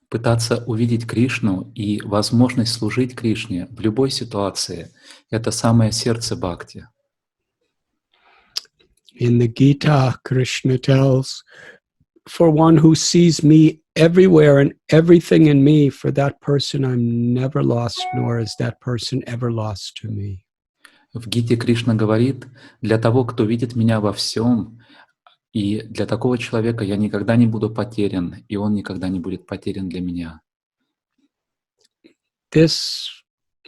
Пытаться увидеть Кришну и возможность служить Кришне в любой ситуации — это самое сердце бхакти. In the Gita, Krishna tells, for one who sees me everywhere and everything in me, for that person I'm never lost, nor is that person ever lost to me. В Гите Кришна говорит: «Для того, кто видит меня во всем, и для такого человека я никогда не буду потерян, и он никогда не будет потерян для меня». This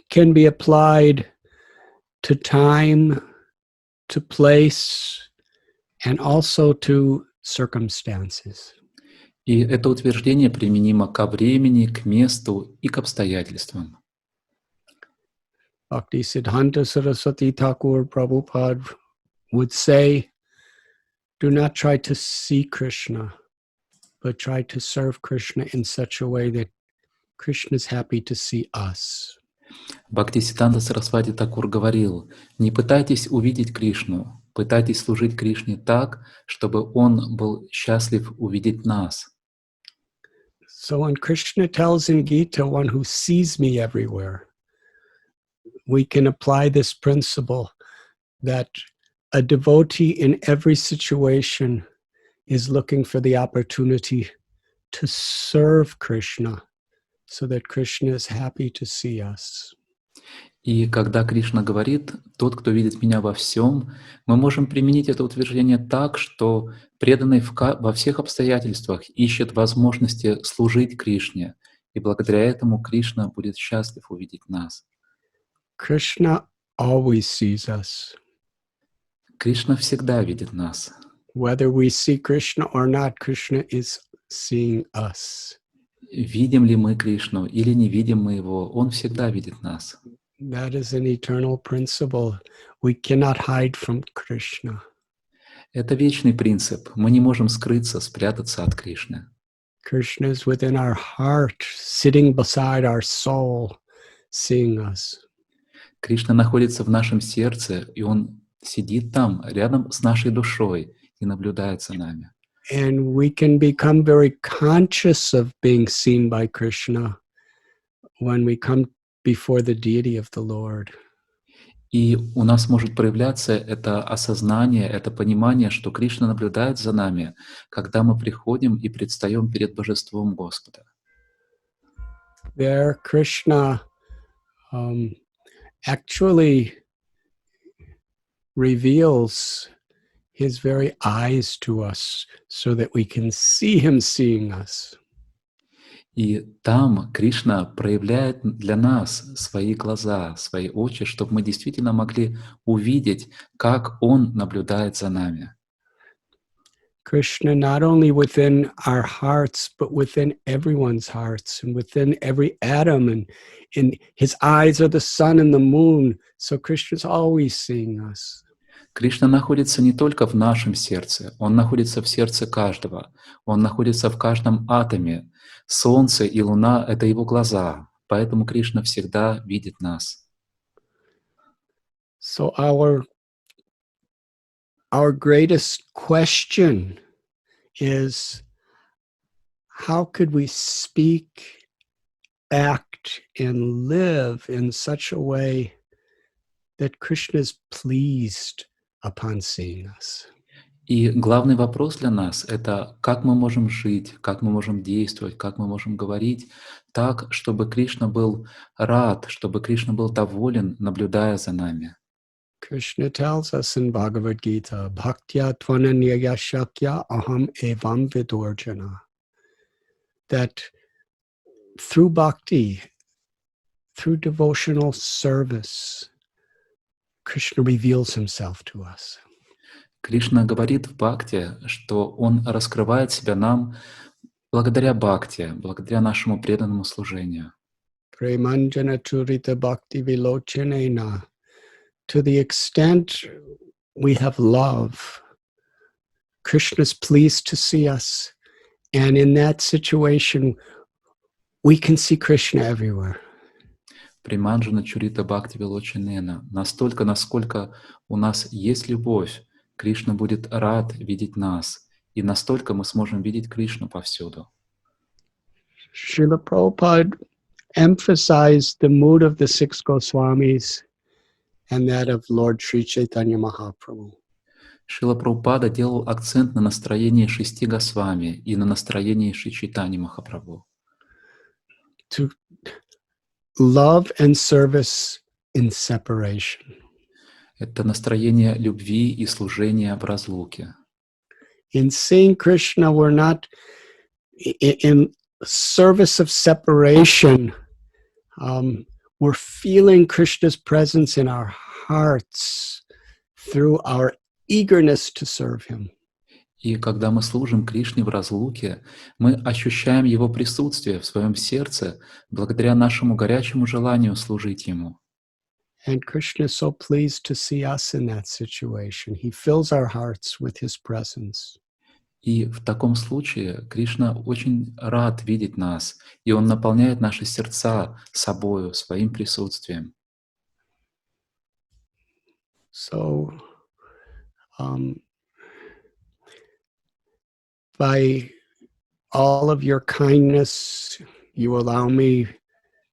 can be applied to time, to place, and also to circumstances. И это утверждение применимо ко времени, к месту и к обстоятельствам. Bhaktisiddhanta Saraswati Thakur Prabhupada would say, do not try to see Krishna, but try to serve Krishna in such a way that Krishna is happy to see us. Бхактисиддханта Сарасвати Такур говорил: «Не пытайтесь увидеть Кришну, пытайтесь служить Кришне так, чтобы Он был счастлив увидеть нас». So when Krishna tells in Gita, one who sees me everywhere, we can apply this principle that a devotee in every situation is looking for the opportunity to serve Krishna so that Krishna is happy to see us. И когда Кришна говорит: «Тот, кто видит меня во всем», мы можем применить это утверждение так, что преданный во всех обстоятельствах ищет возможности служить Кришне, и благодаря этому Кришна будет счастлив увидеть нас. Krishna always sees us. Кришна всегда видит нас. Whether we see Krishna or not, Krishna is seeing us. Видим ли мы Кришну или не видим мы Его, Он всегда видит нас. That is an eternal principle. We cannot hide from Krishna. Это вечный принцип. Мы не можем скрыться, спрятаться от Кришны. Krishna is within our heart, sitting beside our soul, seeing us. Кришна находится в нашем сердце, и Он сидит там, рядом с нашей душой, и наблюдает за нами. And we can become very conscious of being seen by Krishna when we come before the deity of the Lord. И у нас может проявляться это осознание, это понимание, что Кришна наблюдает за нами, когда мы приходим и предстаем перед Божеством Господа. There, Krishna actually reveals his very eyes to us so that we can see him seeing us. И там Кришна проявляет для нас свои глаза, свои очи, чтобы мы действительно могли увидеть, как Он наблюдает за нами. Krishna not only within our hearts, but within everyone's hearts and within every atom. And his eyes are the sun and the moon. So Krishna's always seeing us. Кришна находится не только в нашем сердце, Он находится в сердце каждого, Он находится в каждом атоме. Солнце и Луна — это Его глаза, поэтому Кришна всегда видит нас. So our greatest question is, how could we speak, act, and live in such a way that Krishna is pleased upon seeing us? И главный вопрос для нас — это как мы можем жить, как мы можем действовать, как мы можем говорить так, чтобы Кришна был рад, чтобы Кришна был доволен, наблюдая за нами. Krishna tells us in Bhagavad Gita, Bhaktya Tvananya Shakya Aham Evam Vidurjana, that through bhakti, through devotional service, Krishna reveals himself to us. Кришна говорит в Бхакти, что Он раскрывает себя нам благодаря Бхакти, благодаря нашему преданному служению. Premanjana Churita Bhakti Vilochanena. To the extent we have love, Krishna is pleased to see us. And in that situation, we can see Krishna everywhere. Приманджана Чурита Бхакти Вилочинена. Настолько, насколько у нас есть любовь, Кришна будет рад видеть нас. И настолько мы сможем видеть Кришну повсюду. Srila Prabhupada emphasized the mood of the six Goswamis and that of Lord Sri Chaitanya Mahaprabhu. Шрила Прабхупада делал акцент на настроении 6 Госвами и на настроении Шри Чайтаньи Махапрабху. To love and service in separation. Это настроение любви и служения в разлуке. In seeing Krishna, we're not in service of separation. We're feeling Krishna's presence in our hearts through our eagerness to serve him. И когда мы служим Кришне в разлуке, мы ощущаем Его присутствие в своем сердце благодаря нашему горячему желанию служить Ему. And Krishna is so pleased to see us in that situation. He fills our hearts with his presence. И в таком случае Кришна очень рад видеть нас, и Он наполняет наши сердца собою, своим присутствием. So, by all of your kindness, you allow me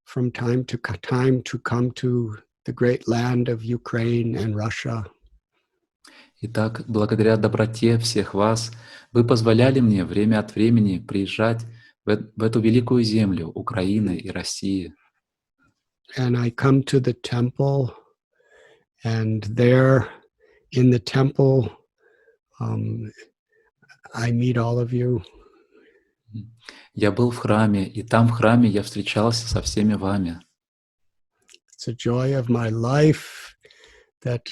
from time to time to come to the great land of Ukraine and Russia. Итак, благодаря доброте всех вас, вы позволяли мне время от времени приезжать в эту великую землю Украины и России. And I come to the temple, and there in the temple, I meet all of you. Я был в храме, и там в храме я встречался со всеми вами. It's a joy of my life that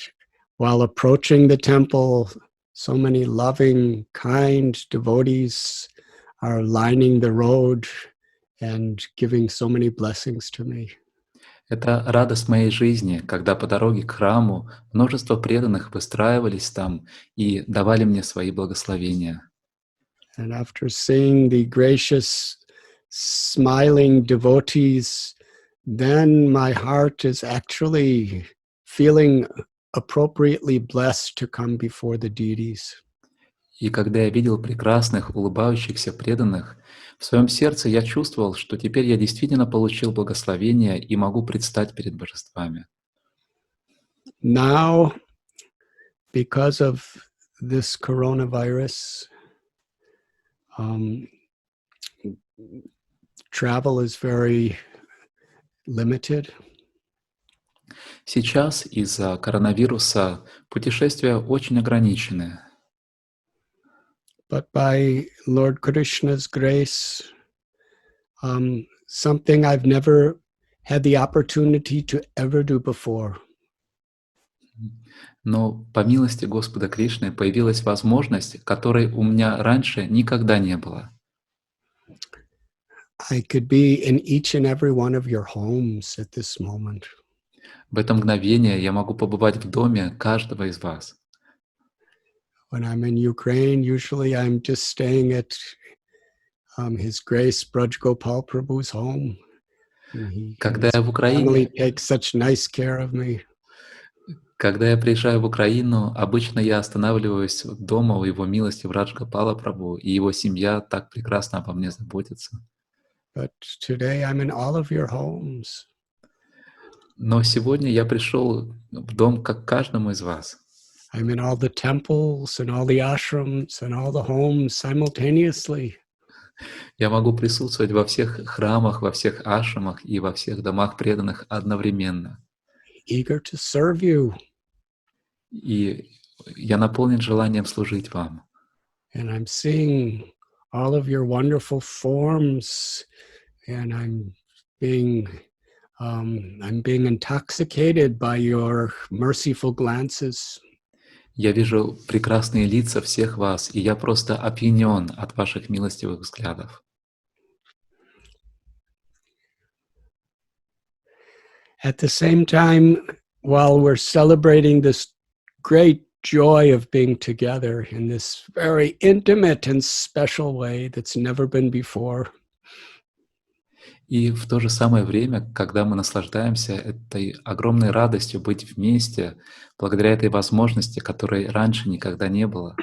while approaching the temple, so many loving, kind devotees are lining the road and giving so many blessings to me. Это радость моей жизни, когда по дороге к храму множество преданных выстраивались там и давали мне свои благословения. And after seeing the gracious, smiling devotees, then my heart is actually feeling appropriately blessed to come before the deities. И когда я видел прекрасных, улыбающихся преданных, в своем сердце я чувствовал, что теперь я действительно получил благословение и могу предстать перед божествами. Now, because of this coronavirus, travel is very limited. Сейчас из-за коронавируса путешествия очень ограничены. But by Lord Krishna's grace, something I've never had the opportunity to ever do before. Но по милости Господа Кришны появилась возможность, которой у меня раньше никогда не было. I could be in each and every one of your homes at this moment. В это мгновение я могу побывать в доме каждого из вас. When I'm in Ukraine, usually I'm just staying at His Grace Braj Gopal Prabhu's home. Когда я в Family Украине, takes such nice care of me. когда я приезжаю в Украину, обычно я останавливаюсь дома у Его милости Врадж Гопала Прабху, и его семья так прекрасно обо мне заботится. But today I'm in all of your homes. Но сегодня я пришел в дом как каждому из вас. I'm in all the temples and all the ashrams and all the homes simultaneously. Я могу присутствовать во всех храмах, во всех ашрамах и во всех домах преданных одновременно. Eager to serve you. И я наполнен желанием служить вам. And I'm seeing all of your wonderful forms, and I'm being intoxicated by your merciful glances. Я вижу прекрасные лица всех вас, и я просто опьянен от ваших милостивых взглядов. At the same time, while we're celebrating this great joy of being together in this very intimate and special way that's never been before, И в то же самое время, когда мы наслаждаемся этой огромной радостью быть вместе, благодаря этой возможности, которой раньше никогда не было,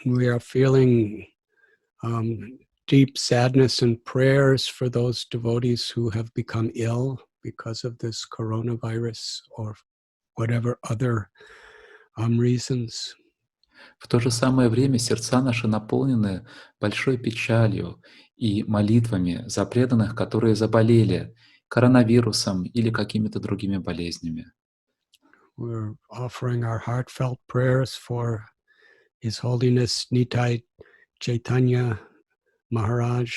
we are feeling deep sadness and prayers for those devotees who have become ill because of this coronavirus or whatever other reasons. В то же самое время сердца наши наполнены большой печалью и молитвами за преданных, которые заболели коронавирусом или какими-то другими болезнями. We're offering our heartfelt prayers for His Holiness Nitai Chaitanya Maharaj,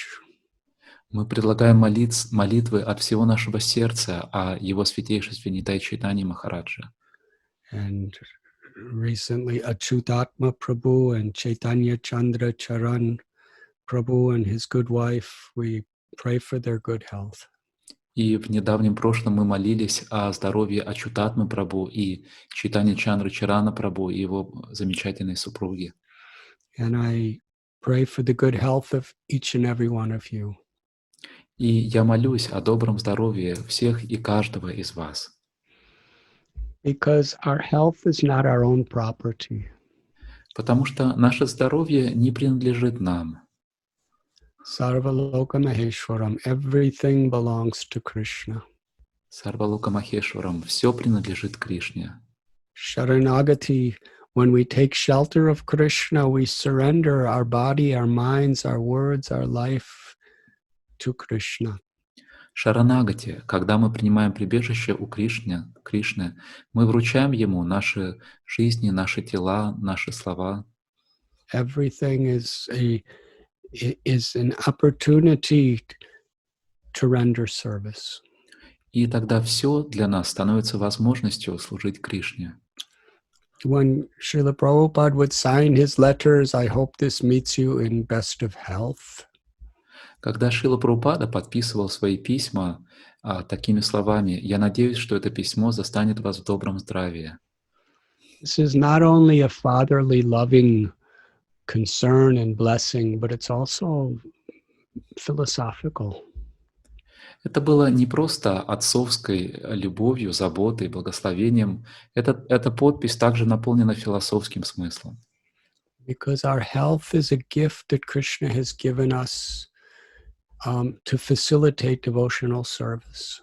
Мы предлагаем молитвы от всего нашего сердца о Его Святейшестве Нитай Чайтаньи Махараджа. and recently Achyutatma Prabhu and Chaitanya Chandra Charan Prabhu and his good wife. We pray for their good health. И в недавнем прошлом мы молились о здоровье Ачутатмы Прабху и Чайтаньи Чандры Чарана Прабху и его замечательной супруги. And I pray for the good health of each and every one of you. И я молюсь о добром здоровье всех и каждого из вас. Because our health is not our own property. Потому что наше здоровье не принадлежит нам. Sarvaloka Maheshwaram, everything belongs to Krishna. Сарвалока Махешварам, все принадлежит Кришне. Sharanagati, when we take shelter of Krishna, we surrender our body, our minds, our words, our life to Krishna. Шаранагати, когда мы принимаем прибежище у Кришны, мы вручаем Ему наши жизни, наши тела, наши слова. Everything is an opportunity to render service. И тогда все для нас становится возможностью служить Кришне. When Srila Prabhupada would sign his letters, I hope this meets you in best of health. Когда Шрила Прабхупада подписывал свои письма такими словами, «Я надеюсь, что это письмо застанет вас в добром здравии». This is not only a fatherly, loving concern and blessing, but it's also philosophical. Это было не просто отцовской любовью, заботой, благословением. Эта подпись также наполнена философским смыслом. Because our health is a gift that Krishna has given us to facilitate devotional service.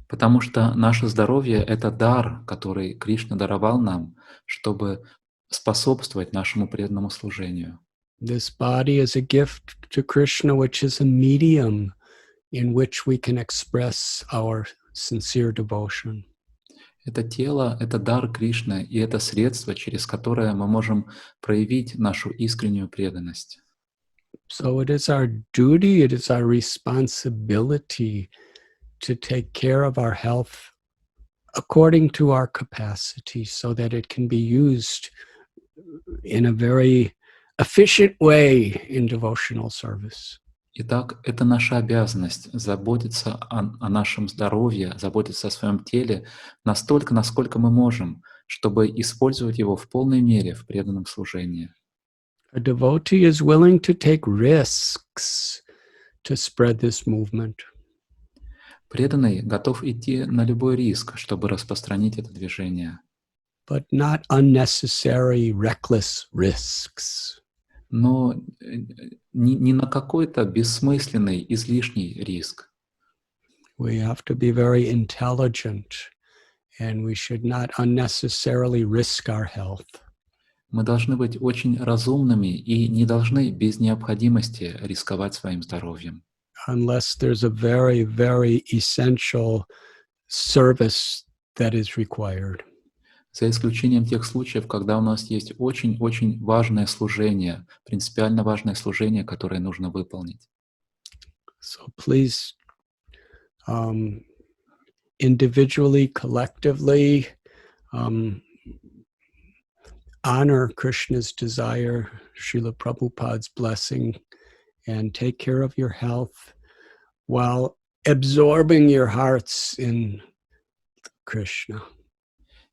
Потому что наше здоровье — это дар, который Кришна даровал нам, чтобы способствовать нашему преданному служению. This body is a gift to Krishna, which is a medium in which we can express our sincere devotion. Это тело — это дар Кришны, и это средство, через которое мы можем проявить нашу искреннюю преданность. So it is our duty, it is our responsibility to take care of our health according to our capacity so that it can be used in a very efficient way in devotional service. Итак, это наша обязанность заботиться о нашем здоровье, заботиться о своем теле настолько, насколько мы можем, чтобы использовать его в полной мере в преданном служении. A devotee is willing to take risks to spread this movement. Преданный готов идти на любой риск, чтобы распространить это движение. But not unnecessary, reckless risks. Но не на какой-то бессмысленный, излишний риск. We have to be very intelligent, and we should not unnecessarily risk our health. Мы должны быть очень разумными и не должны без необходимости рисковать своим здоровьем. Unless there's a very, very essential service that is required. За исключением тех случаев, когда у нас есть очень-очень важное служение, принципиально важное служение, которое нужно выполнить. So please, individually, collectively, honor Krishna's desire, Srila Prabhupada's blessing, and take care of your health while absorbing your hearts in Krishna.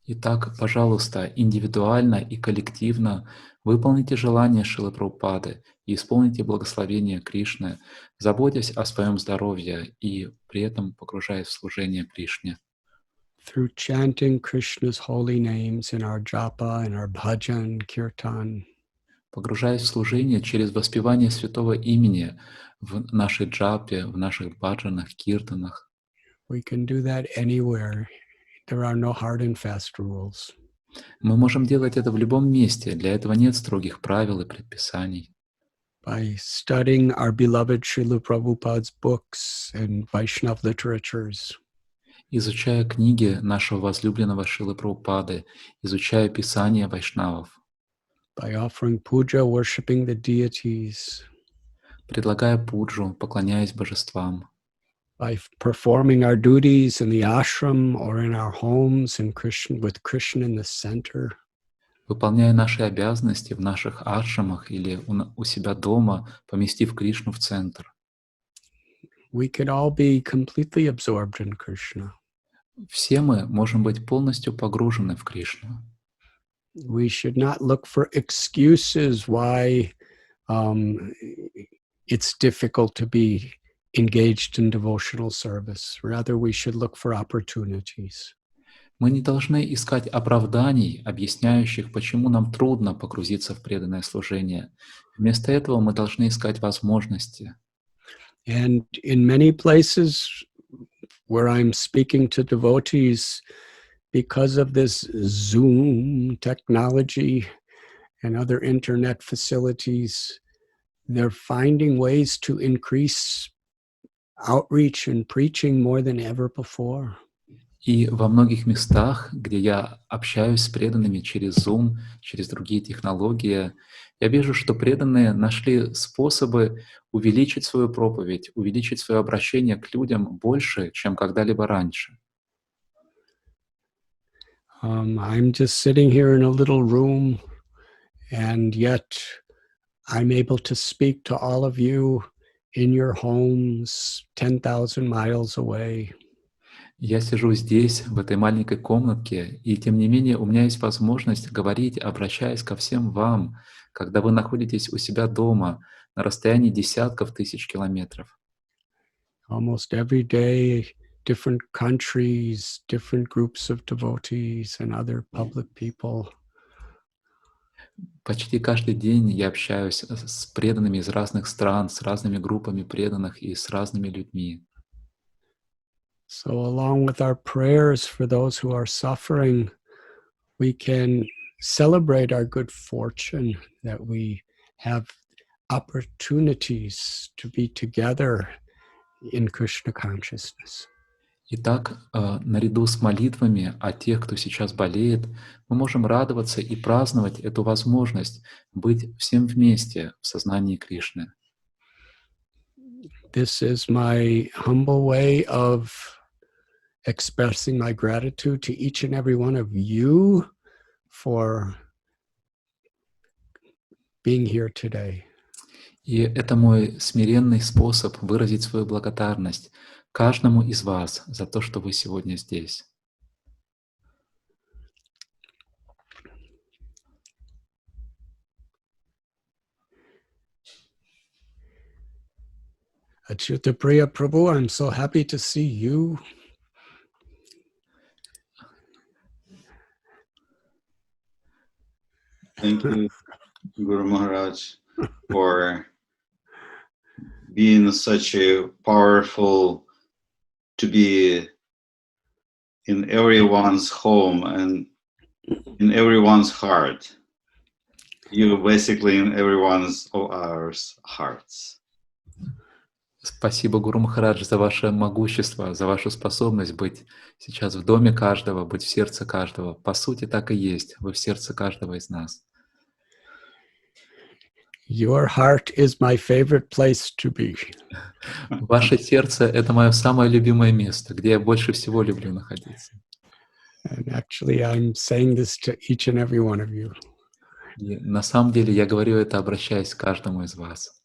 Итак, пожалуйста, индивидуально и коллективно выполните желание Шрилы Прабхупады и исполните благословение Кришны, заботясь о своем здоровье и при этом погружаясь в служение Кришне. Through chanting Krishna's holy names in our japa, in our bhajan, kirtan. Погружаясь в служение через воспевание святого имени в нашей джапе, в наших баджанах, киртанах. We can do that anywhere. There are no hard and fast rules. Мы можем делать это в любом месте, для этого нет строгих правил и предписаний. By studying our beloved Srila Prabhupada's books and Vaishnav literatures, Изучая книги нашего возлюбленного Шрилы Прабхупады, изучая писания вайшнавов, by offering puja, worshiping the deities, предлагая пуджу, поклоняясь божествам, by performing our duties in the ashram or in our homes in Krishna, with Krishna in the center, выполняя наши обязанности в наших ашрамах или у себя дома, поместив Кришну в центр. we could all be completely absorbed in Krishna. Все мы можем быть полностью погружены в Кришну. We should not look for excuses why it's difficult to be engaged in devotional service. Rather, we should look for opportunities. Мы не должны искать оправданий, объясняющих, почему нам трудно погрузиться в преданное служение. Вместо этого мы должны искать возможности. And in many places where I'm speaking to devotees, because of this Zoom technology and other internet facilities, they're finding ways to increase outreach and preaching more than ever before. И во многих местах, где я общаюсь с преданными через Zoom, через другие технологии, я вижу, что преданные нашли способы увеличить свою проповедь, увеличить свое обращение к людям больше, чем когда-либо раньше. I'm just sitting here in a little room, and yet I'm able to speak to all of you in your homes 10,000 miles away. Я сижу здесь, в этой маленькой комнатке, и тем не менее у меня есть возможность говорить, обращаясь ко всем вам, когда вы находитесь у себя дома на расстоянии десятков тысяч километров. Almost every day, different countries, different groups of devotees and other public people. Почти каждый день я общаюсь с преданными из разных стран, с разными группами преданных и с разными людьми. So along with our prayers for those who are suffering, we can celebrate our good fortune that we have opportunities to be together in Krishna consciousness. Итак, наряду с молитвами о тех, кто сейчас болеет, мы можем радоваться и праздновать эту возможность быть всем вместе в сознании Кришны. This is my humble way of expressing my gratitude to each and every one of you for being here today. И это мой смиренный способ выразить свою благодарность каждому из вас за то, что вы сегодня здесь. Achyuta Priya Prabhu, I'm so happy to see you. Thank you, Guru Maharaj, for being such a powerful to be in everyone's home and in everyone's heart. You're basically in everyone's of our hearts. Спасибо, Гуру Махарадж, за ваше могущество, за вашу способность быть сейчас в доме каждого, быть в сердце каждого. По сути, так и есть. Вы в сердце каждого из нас. Your heart is my favorite place to be. Ваше сердце — это мое самое любимое место, где я больше всего люблю находиться. And actually, I'm saying this to each and every one of you. И на самом деле я говорю это, обращаясь к каждому из вас.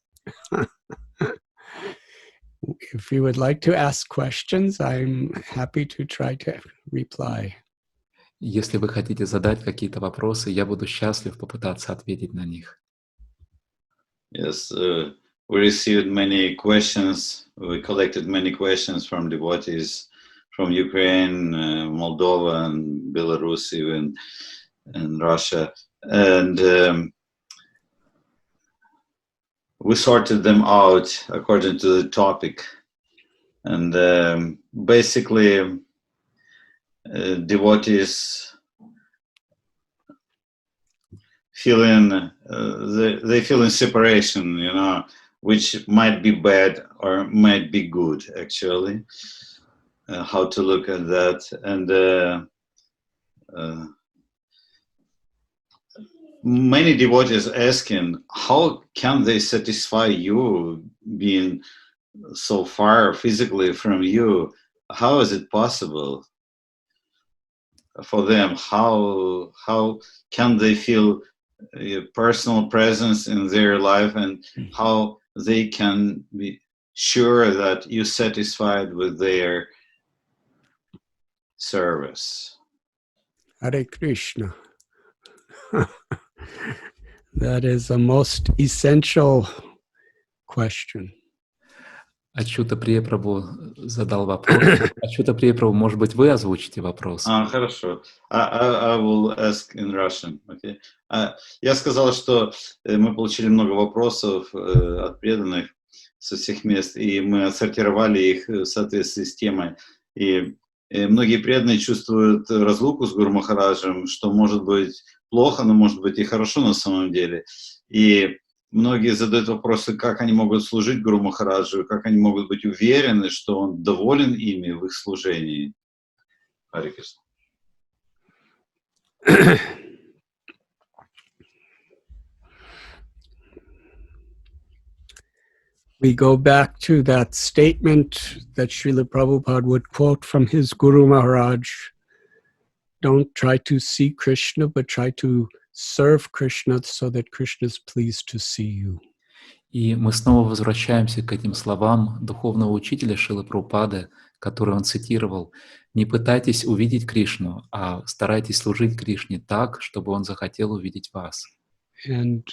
If you would like to ask questions, I'm happy to try to reply. Если вы хотите задать какие-то вопросы, я буду счастлив попытаться ответить на них. Yes, we received many questions. We collected many questions from devotees from Ukraine, Moldova, and Belarus, even, and Russia. And we sorted them out according to the topic. And basically, devotees feeling they feel in separation, which might be bad or might be good, actually. How to look at that. And many devotees asking, how can they satisfy you being so far physically from you? How is it possible for them? How can they feel your personal presence in their life, and how they can be sure that you're satisfied with their service? Hare Krishna. That is a most essential question. Ачюта Прия-Прабhu задал вопрос. Ачюта Прия-Прабhu, может быть, вы озвучите вопрос? Хорошо. I will ask in Russian. Okay. Я сказал, что мы получили много вопросов от преданных со всех мест, и мы отсортировали их в соответствии с темой. И многие преданные чувствуют разлуку с Гуру Махараджем, что может быть плохо, но может быть и хорошо на самом деле. И многие задают вопросы, как они могут служить Гуру Махараджу, как они могут быть уверены, что он доволен ими в их служении. Харе Кришна. We go back to that statement that Srila Prabhupada would quote from his Guru Maharaj. Don't try to see Krishna, but try to serve Krishna so that Krishna is pleased to see you. И мы снова возвращаемся к этим словам духовного учителя Шрилы Прабхупады, который он цитировал. Не пытайтесь увидеть Кришну, а старайтесь служить Кришне так, чтобы он захотел увидеть вас. And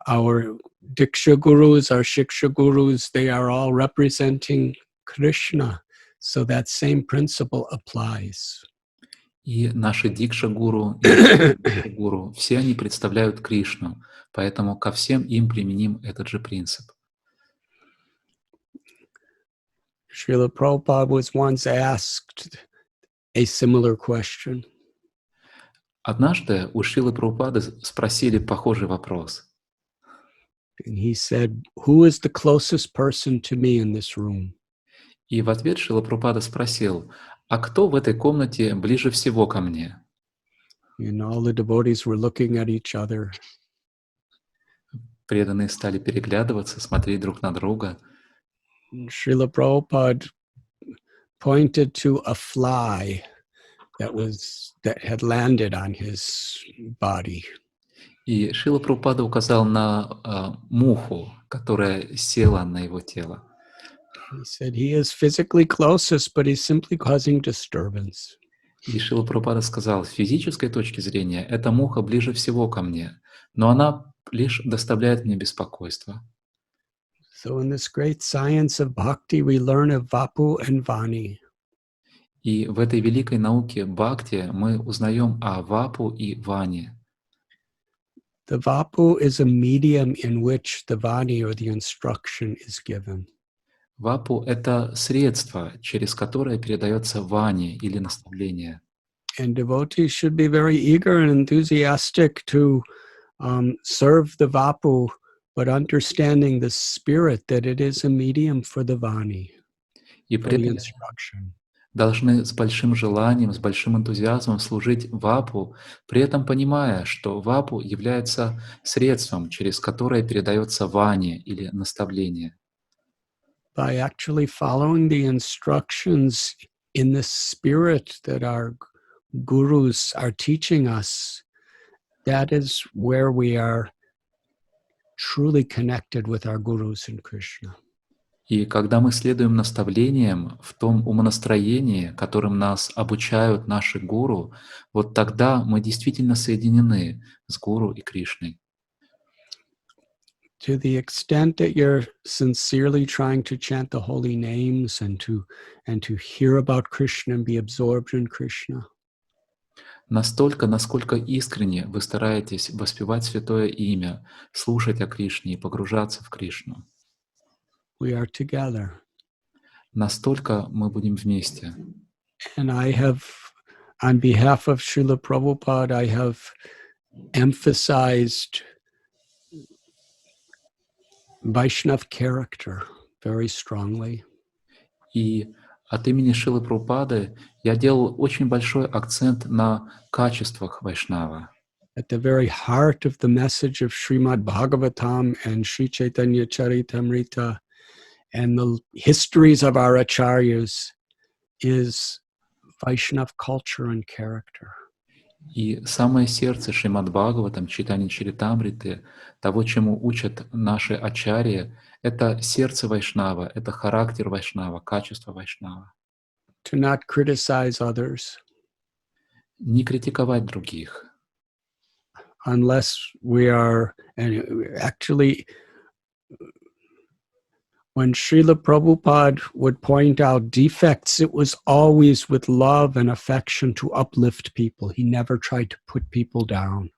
our Diksha Gurus, our Shiksha Gurus, they are all representing Krishna. So that same principle applies. И наши Дикша-гуру, и гуру, все они представляют Кришну, поэтому ко всем им применим этот же принцип. Srila Prabhupada was once asked a similar question. Однажды у Шрилы Прабхупады спросили похожий вопрос. And he said, who is the closest person to me in this room? И в ответ Шрила Прабхупада спросил, а кто в этой комнате ближе всего ко мне? And all the devotees were looking at each other. Преданные стали переглядываться, смотреть друг на друга. And Srila Prabhupada pointed to a fly that had landed on his body. И Шрила Прабхупада указал на муху, которая села на его тело. He said he is physically closest, but he's simply causing disturbance. И Шрила Прабхупада сказал, с физической точки зрения, эта муха ближе всего ко мне, но она лишь доставляет мне беспокойство. So in this great science of bhakti, we learn of Vapu and Vani. И в этой великой науке бхакти мы узнаем о Вапу и Ване. The Vapu is a medium in which the Vani or the instruction is given. Вапу — это средство, через которое передается Ване или наставление. And devotees should be very eager and enthusiastic to serve the Vapu, but understanding the spirit that it is a medium for the Vani, И for the преданные instruction. должны с большим желанием, с большим энтузиазмом служить Вапу, при этом понимая, что Вапу является средством, через которое передается Ване или наставление. By actually following the instructions in the spirit that our gurus are teaching us, that is where we are truly connected with our gurus and Krishna. И когда мы следуем наставлениям в том умонастроении, которым нас обучают наши гуру, вот тогда мы действительно соединены с гуру и Кришной. To the extent that you're sincerely trying to chant the holy names and to hear about Krishna and be absorbed in Krishna. Настолько, насколько искренне вы стараетесь воспевать святое имя, слушать о Кришне и погружаться в Кришну, we are together. настолько мы будем вместе. And I have, on behalf of Srila Prabhupada, I have emphasized Vaishnav character very strongly. И от имени Шилы Прабхупады я делал очень большой акцент на качествах Вайшнава. At the very heart of the message of Srimad Bhagavatam and Sri Chaitanya Charitamrita and the histories of our acharyas is Vaishnav culture and character. И самое сердце Шримад Бхагаватам, Чайтанья Чаритамриты, того, чему учат наши ачарьи, это сердце Вайшнава, это характер Вайшнава, качество Вайшнава. To not criticize others Не критиковать других, unless we are, and actually, when Srila Prabhupada would point out defects, it was always with love and affection to uplift people. He never tried to put people down.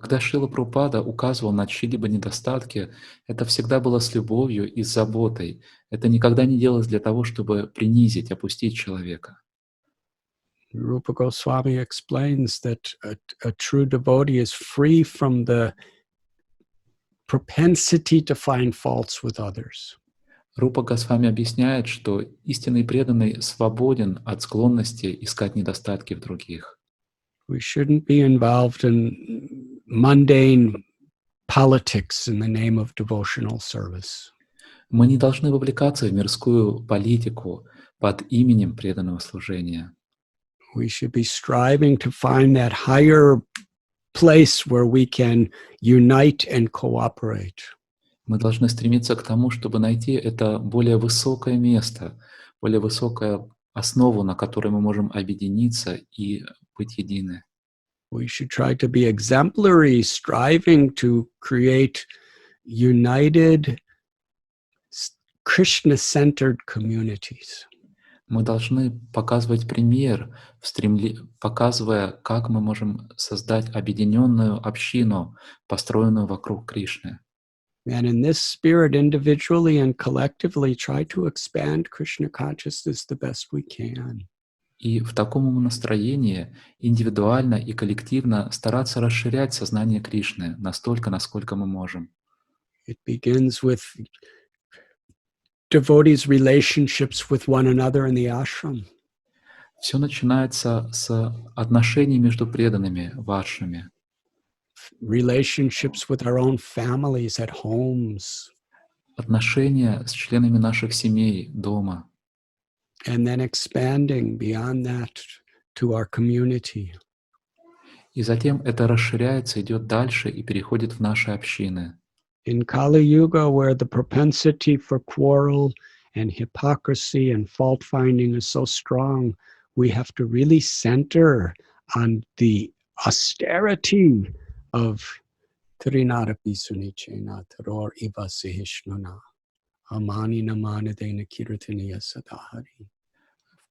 Когда Шрила Прабхупада указывал на чьи-либо недостатки, это всегда было с любовью и с заботой. Это никогда не делалось для того, чтобы принизить, опустить человека. Rupa Goswami explains that a true devotee is free from the propensity to find faults with others. Рупа Госвами объясняет, что истинный преданный свободен от склонности искать недостатки в других. We shouldn't be involved in mundane politics in the name of devotional service. Мы не должны вовлекаться в мирскую политику под именем преданного служения. We should be striving to find that higher place where we can unite and cooperate. Мы должны стремиться к тому, чтобы найти это более высокое место, более высокую основу, на которой мы можем объединиться и быть едины. We should try to be exemplary, striving to create united, Krishna-centered communities. Мы должны показывать пример, показывая, как мы можем создать объединенную общину, построенную вокруг Кришны. And in this spirit, individually and collectively, try to expand Krishna consciousness the best we can. И в таком настроении индивидуально и коллективно стараться расширять сознание Кришны настолько, насколько мы можем. It begins with devotees' relationships with one another in the ashram. Все начинается с отношений между преданными в ашраме, Relationships with our own families at homes, отношения с членами наших семей дома, and then expanding beyond that to our community. и затем это расширяется, идет дальше и переходит в наши общины. In Kali Yuga, where the propensity for quarrel and hypocrisy and fault finding is so strong, we have to really center on the austerity of Trinadapi Sunichena Taror Iva Sihishnana Amani Namanadena Kirtaniya Sadahari.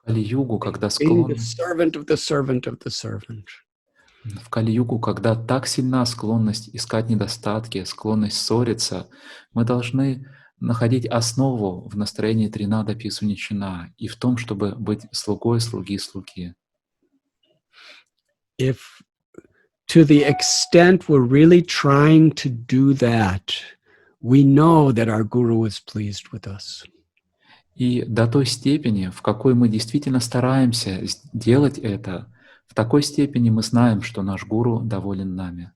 В Кали-югу, когда Being the servant of the servant of the servant. В Кали-югу, когда так сильна склонность искать недостатки, склонность ссориться, мы должны находить основу в настроении Тринада Писуничина и в том, чтобы быть слугой слуги слуги. If to the extent we're really trying to do that, we know that our Guru is pleased with us. И до той степени, в какой мы действительно стараемся сделать это, в такой степени мы знаем, что наш гуру доволен нами.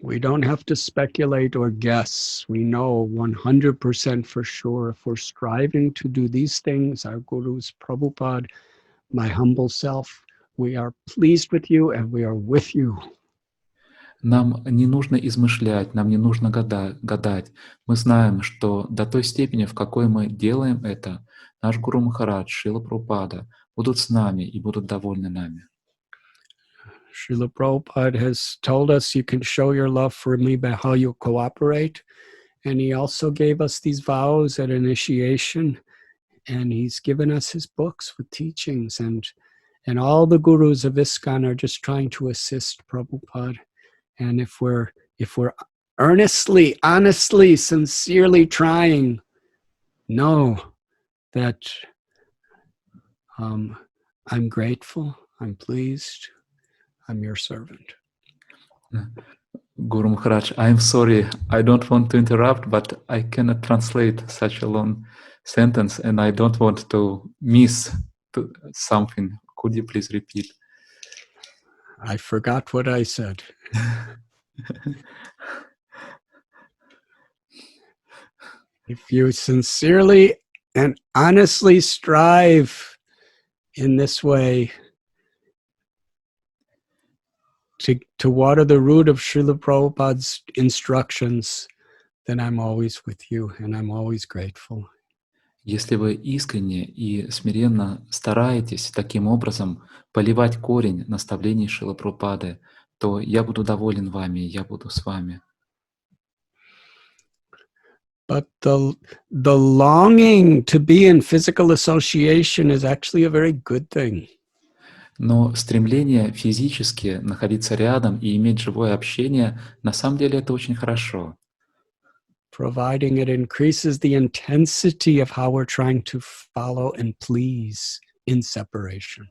We don't have to speculate or guess. We know 100% for sure if we're striving to do these things, our Guru's Prabhupada, my humble self, we are pleased with you and we are with you. Нам не нужно измышлять, нам не нужно гадать. Мы знаем, что до той степени, в какой мы делаем это, наш Гуру Махарадж, Шрила Прабхупада будут с нами и будут довольны нами. Srila Prabhupada has told us you can show your love for me by how you cooperate. And he also gave us these vows at initiation. And he's given us his books with teachings. And And all the gurus of ISKCON are just trying to assist Prabhupada. And if we're earnestly, honestly, sincerely trying, know that I'm grateful, I'm pleased, I'm your servant. Guru Maharaj, I'm sorry, I don't want to interrupt, but I cannot translate such a long sentence and I don't want to miss something. Could you please repeat? I forgot what I said. If you sincerely and honestly strive in this way to water the root of Srila Prabhupada's instructions, then I'm always with you and I'm always grateful. Если вы искренне и смиренно стараетесь таким образом поливать корень наставлений Шрилы Прабхупады, то я буду доволен вами, я буду с вами. But the longing to be in physical association is actually a very good thing. Но стремление физически находиться рядом и иметь живое общение, на самом деле это очень хорошо. Providing it increases the intensity of how we're trying to follow and please in separation.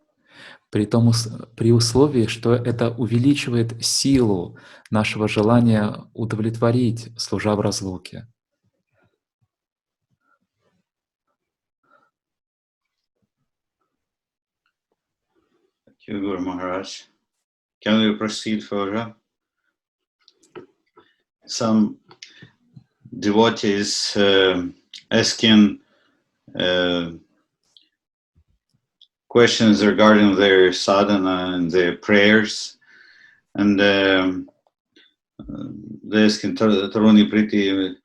При условии, что это увеличивает силу нашего желания удовлетворить, служа в разлуке. Thank you, Guru Maharaj. Can we proceed further? Some devotees asking questions regarding their sadhana and their prayers, and they're asking Taruni Priti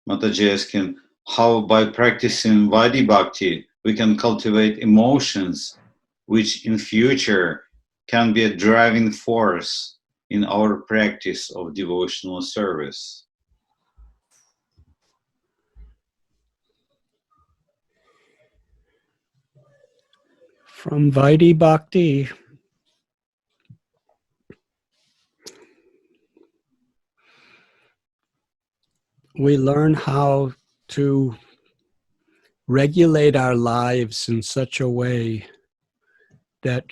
Mataji asking how by practicing Vaidhi Bhakti we can cultivate emotions which in future can be a driving force in our practice of devotional service. From Vaidhi Bhakti, we learn how to regulate our lives in such a way that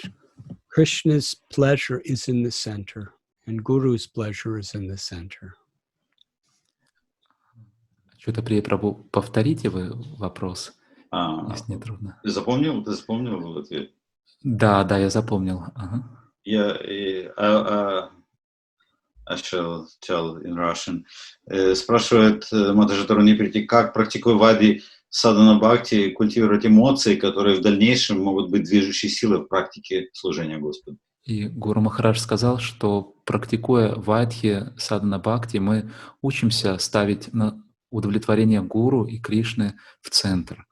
Krishna's pleasure is in the center and Guru's pleasure is in the center. Что-то при Прабху, повторите вы вопрос, если не трудно. Ты запомнил ответ? Да, я запомнил. Ага. I shall tell in Russian. Спрашивает Матаджи Таруни Прити, как практикуя Вайди Садхана Бхакти культивировать эмоции, которые в дальнейшем могут быть движущей силой в практике служения Господу. И Гуру Махарадж сказал, что практикуя Вайдхи Садхана Бхакти, мы учимся ставить на удовлетворение Гуру и Кришны в центр.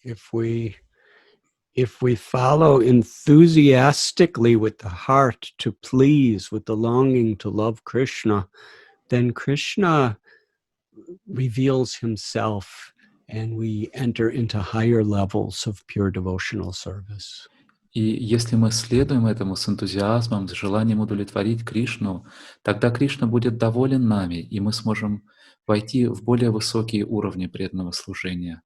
If we follow enthusiastically with the heart to please, with the longing to love Krishna, then Krishna reveals himself and we enter into higher levels of pure devotional service. И если мы следуем этому с энтузиазмом, с желанием удовлетворить Кришну, тогда Кришна будет доволен нами, и мы сможем войти в более высокие уровни преданного служения.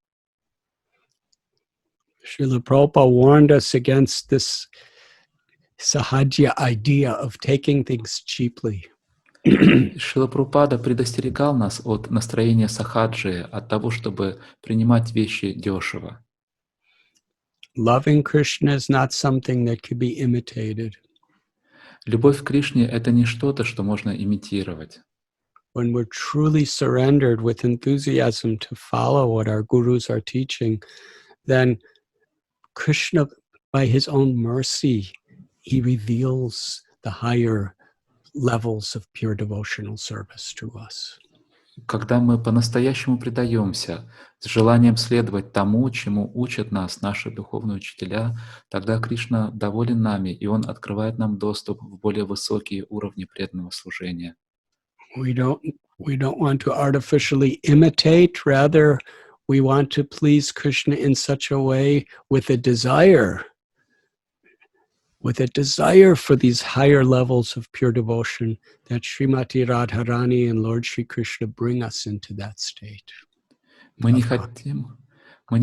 Srila Prabhupada warned us against this sahajya idea of taking things cheaply. Шрила Прабхупада предостерегал нас от настроения сахаджи, от того, чтобы принимать вещи дешево. Loving Krishna is not something that can be imitated. Любовь к Кришне — это не что-то, что можно имитировать. When we're truly surrendered with enthusiasm to follow what our gurus are teaching, then Krishna, by his own mercy, he reveals the higher levels of pure devotional service to us. Когда мы по-настоящему предаемся, с желанием следовать тому, чему учат нас наши духовные учителя, тогда Кришна доволен нами, и Он открывает нам доступ в более высокие уровни преданного служения. We don't want to artificially imitate, rather we want to please Krishna in such a way with a desire for these higher levels of pure devotion that Srimati Radharani and Lord Shri Krishna bring us into that state. Мы не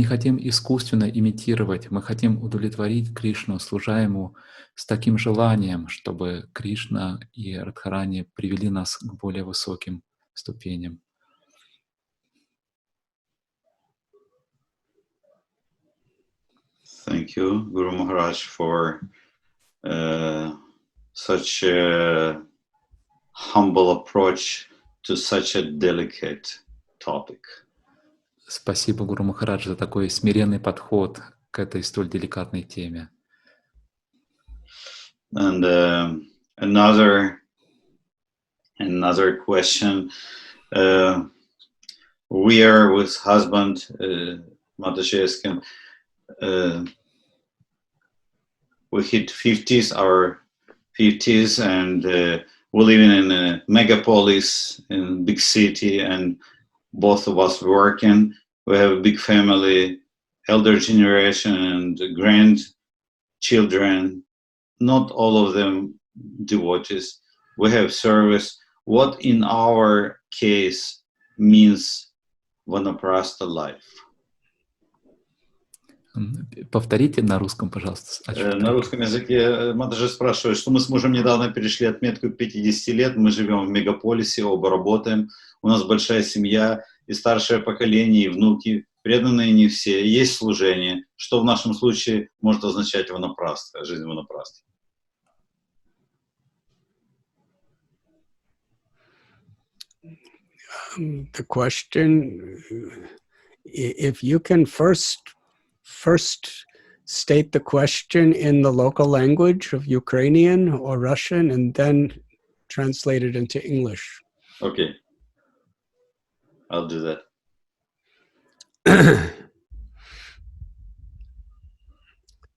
хотим искусственно имитировать, мы хотим удовлетворить Кришну, служа Ему с таким желанием, чтобы Кришна и Радхарани привели нас к более высоким ступеням. Thank you, Guru Maharaj, for such a humble approach to such a delicate topic. Спасибо, Гуру Махарадж, за такой смиренный подход к этой столь деликатной теме. And another question. We are with husband, Matashevskin. We hit 50s, and we're living in a megapolis, in big city, and both of us working. We have a big family, elder generation and grandchildren. Not all of them devotees. We have service. What in our case means Vanaprastha life? Повторите на русском, пожалуйста. На русском языке Матаджи спрашивает, что мы с мужем недавно перешли отметку 50 лет, мы живем в мегаполисе, оба работаем, у нас большая семья, и старшее поколение, и внуки, преданные не все, есть служение. Что в нашем случае может означать ванапрастха, жизнь ванапрастхи? The question, if you can first state the question in the local language of Ukrainian or Russian and then translate it into English. Okay. I'll do that.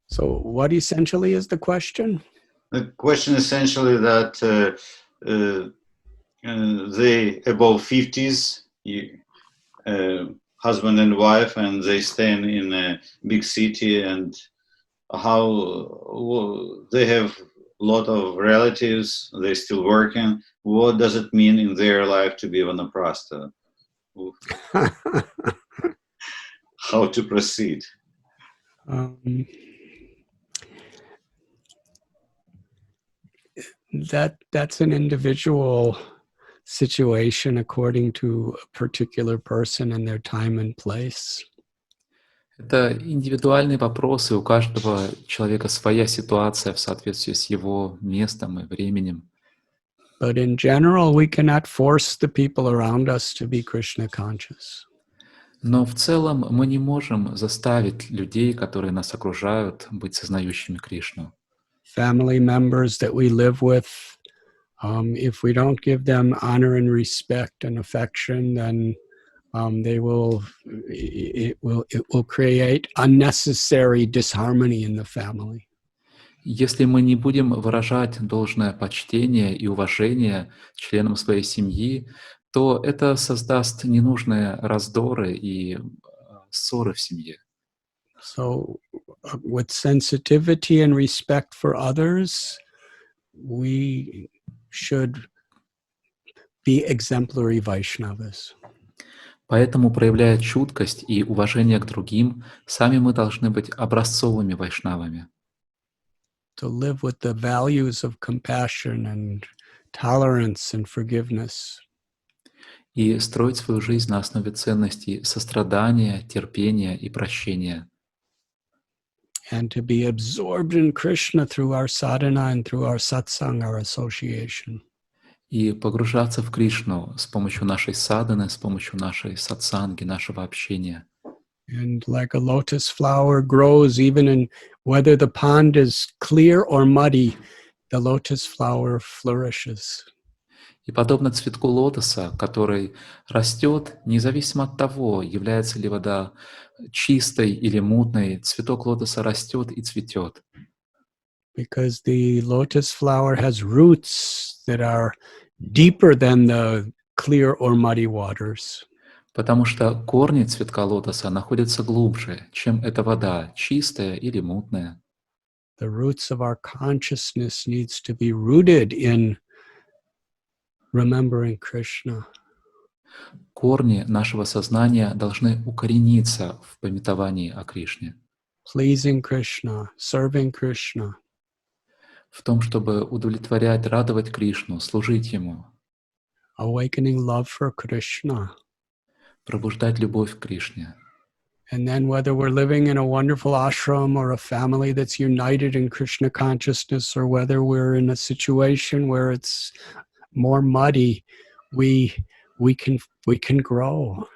So what essentially is the question? The question essentially that they above 50s, husband and wife, and they stay in a big city, and how they have a lot of relatives, they're still working. What does it mean in their life to be vanaprastha? How to proceed? That's an individual situation according to a particular person and their time and place. Это индивидуальные вопросы, у каждого человека своя ситуация в соответствии с его местом и временем. But in general, we cannot force the people around us to be Krishna conscious. Но в целом мы не можем заставить людей, которые нас окружают, быть сознающими Кришну. Family members that we live with, if we don't give them honor and respect and affection, then it will create unnecessary disharmony in the family. Если мы не будем выражать должное почтение и уважение членам своей семьи, то это создаст ненужные раздоры и ссоры в семье. So, with sensitivity and respect for others, we should be exemplary Vaishnavas. Поэтому, проявляя чуткость и уважение к другим, сами мы должны быть образцовыми вайшнавами. To live with the values of compassion and tolerance and forgiveness. И строить свою жизнь на основе ценностей сострадания, терпения и прощения. And to be absorbed in Krishna through our sadhana and through our satsang, our association. И погружаться в Кришну с помощью нашей садханы, с помощью нашей сатсанги, нашего общения. And like a lotus flower grows even in whether the pond is clear or muddy, the lotus flower flourishes. И подобно цветку лотоса, который растет, независимо от того, является ли вода чистой или мутной, цветок лотоса растет и цветет. Because the lotus flower has roots that are deeper than the clear or muddy waters. Потому что корни цветка лотоса находятся глубже, чем эта вода, чистая или мутная. The roots of our consciousness needs to be rooted in remembering Krishna. Корни нашего сознания должны укорениться в памятовании о Кришне, Pleasing Krishna, serving Krishna, в том, чтобы удовлетворять, радовать Кришну, служить Ему, awakening love for Krishna. пробуждать любовь к Кришне. And then whether we're living in a wonderful ashram or a family that's united in Krishna consciousness, or whether we're in a situation where it's more muddy, we can grow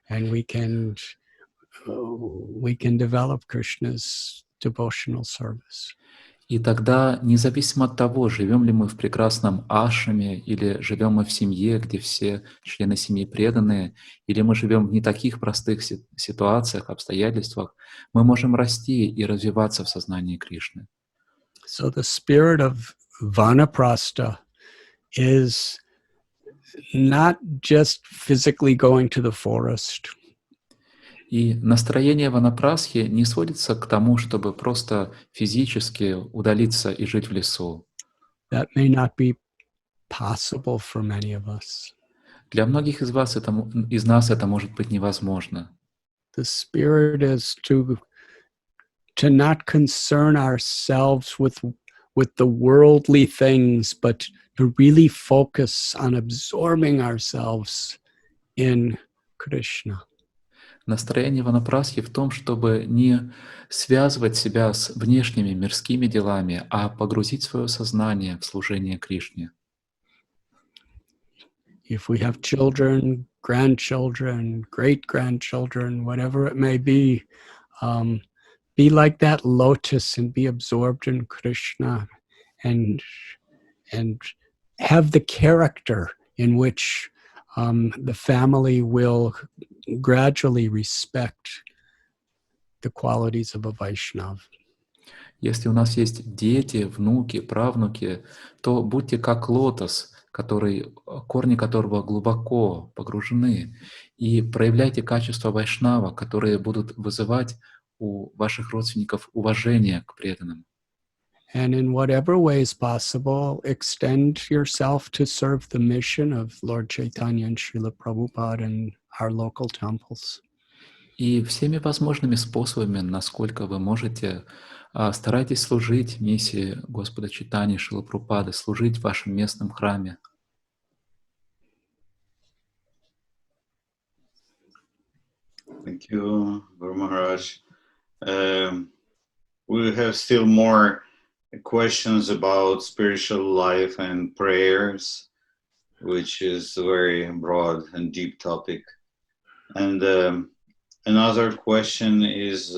and we can develop Krishna's devotional service. И тогда, независимо от того, живем ли мы в прекрасном ашраме, или живем мы в семье, где все члены семьи преданные, или мы живем в не таких простых ситуациях, обстоятельствах, мы можем расти и развиваться в сознании Кришны. So the spirit of Vanaprastha is not just physically going to the forest. И настроение ванапрасхи не сводится к тому, чтобы просто физически удалиться и жить в лесу. That may not be possible for many of us. Для многих из нас это может быть невозможно. The spirit is to not concern ourselves with the worldly things, but to really focus on absorbing ourselves in Krishna. Настроение ванапрасхи в том, чтобы не связывать себя с внешними мирскими делами, а погрузить свое сознание в служение Кришне. If we have children, grandchildren, great-grandchildren, whatever it may be like that lotus and be absorbed in Krishna and have the character in which the family will gradually respect the qualities of a Vaishnava. Если у нас есть дети, внуки, правнуки, то будьте как лотос, корни которого глубоко погружены, и проявляйте качества вайшнава, которые будут вызывать у ваших родственников уважение к преданным. And in whatever ways possible, extend yourself to serve the mission of Lord Chaitanya and Srila Prabhupada in our local temples. И всеми возможными способами, насколько вы можете, старайтесь служить миссии Господа Чайтаньи, Шрилы Прабхупады, служить в вашем местном храме. Thank you, Guru Maharaj. We have still more questions about spiritual life and prayers, which is a very broad and deep topic. And another question is,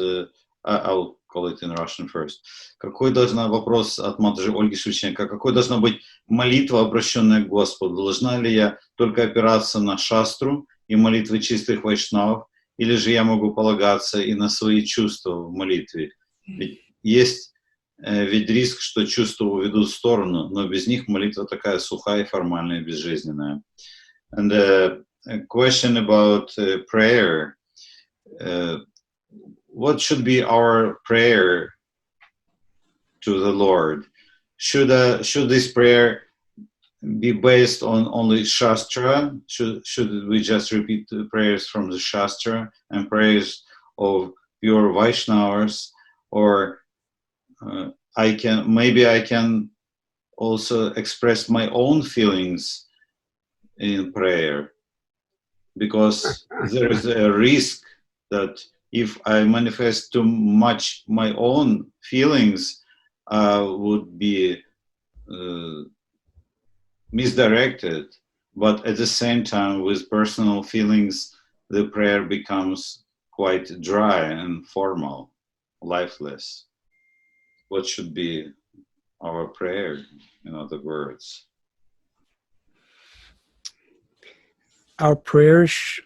I'll call it in Russian first. Вопрос от Матаджи Ольги Шевченко. Какой должна быть молитва, обращенная к Господу? Должна ли я только опираться на шастру и молитвы чистых вайшнавов, или же я могу полагаться и на свои чувства в молитве? Ведь есть риск, что чувства уведут в сторону, но без них молитва такая сухая, формальная, безжизненная. And a question about prayer. What should be our prayer to the Lord? Should this prayer be based on only Shastra? Should we just repeat the prayers from the Shastra and prayers of pure Vaishnavas? Or I can also express my own feelings in prayer, because there is a risk that if I manifest too much my own feelings, would be misdirected. But at the same time, with personal feelings, the prayer becomes quite dry and formal, lifeless. What should be our prayer, in other words? Our prayers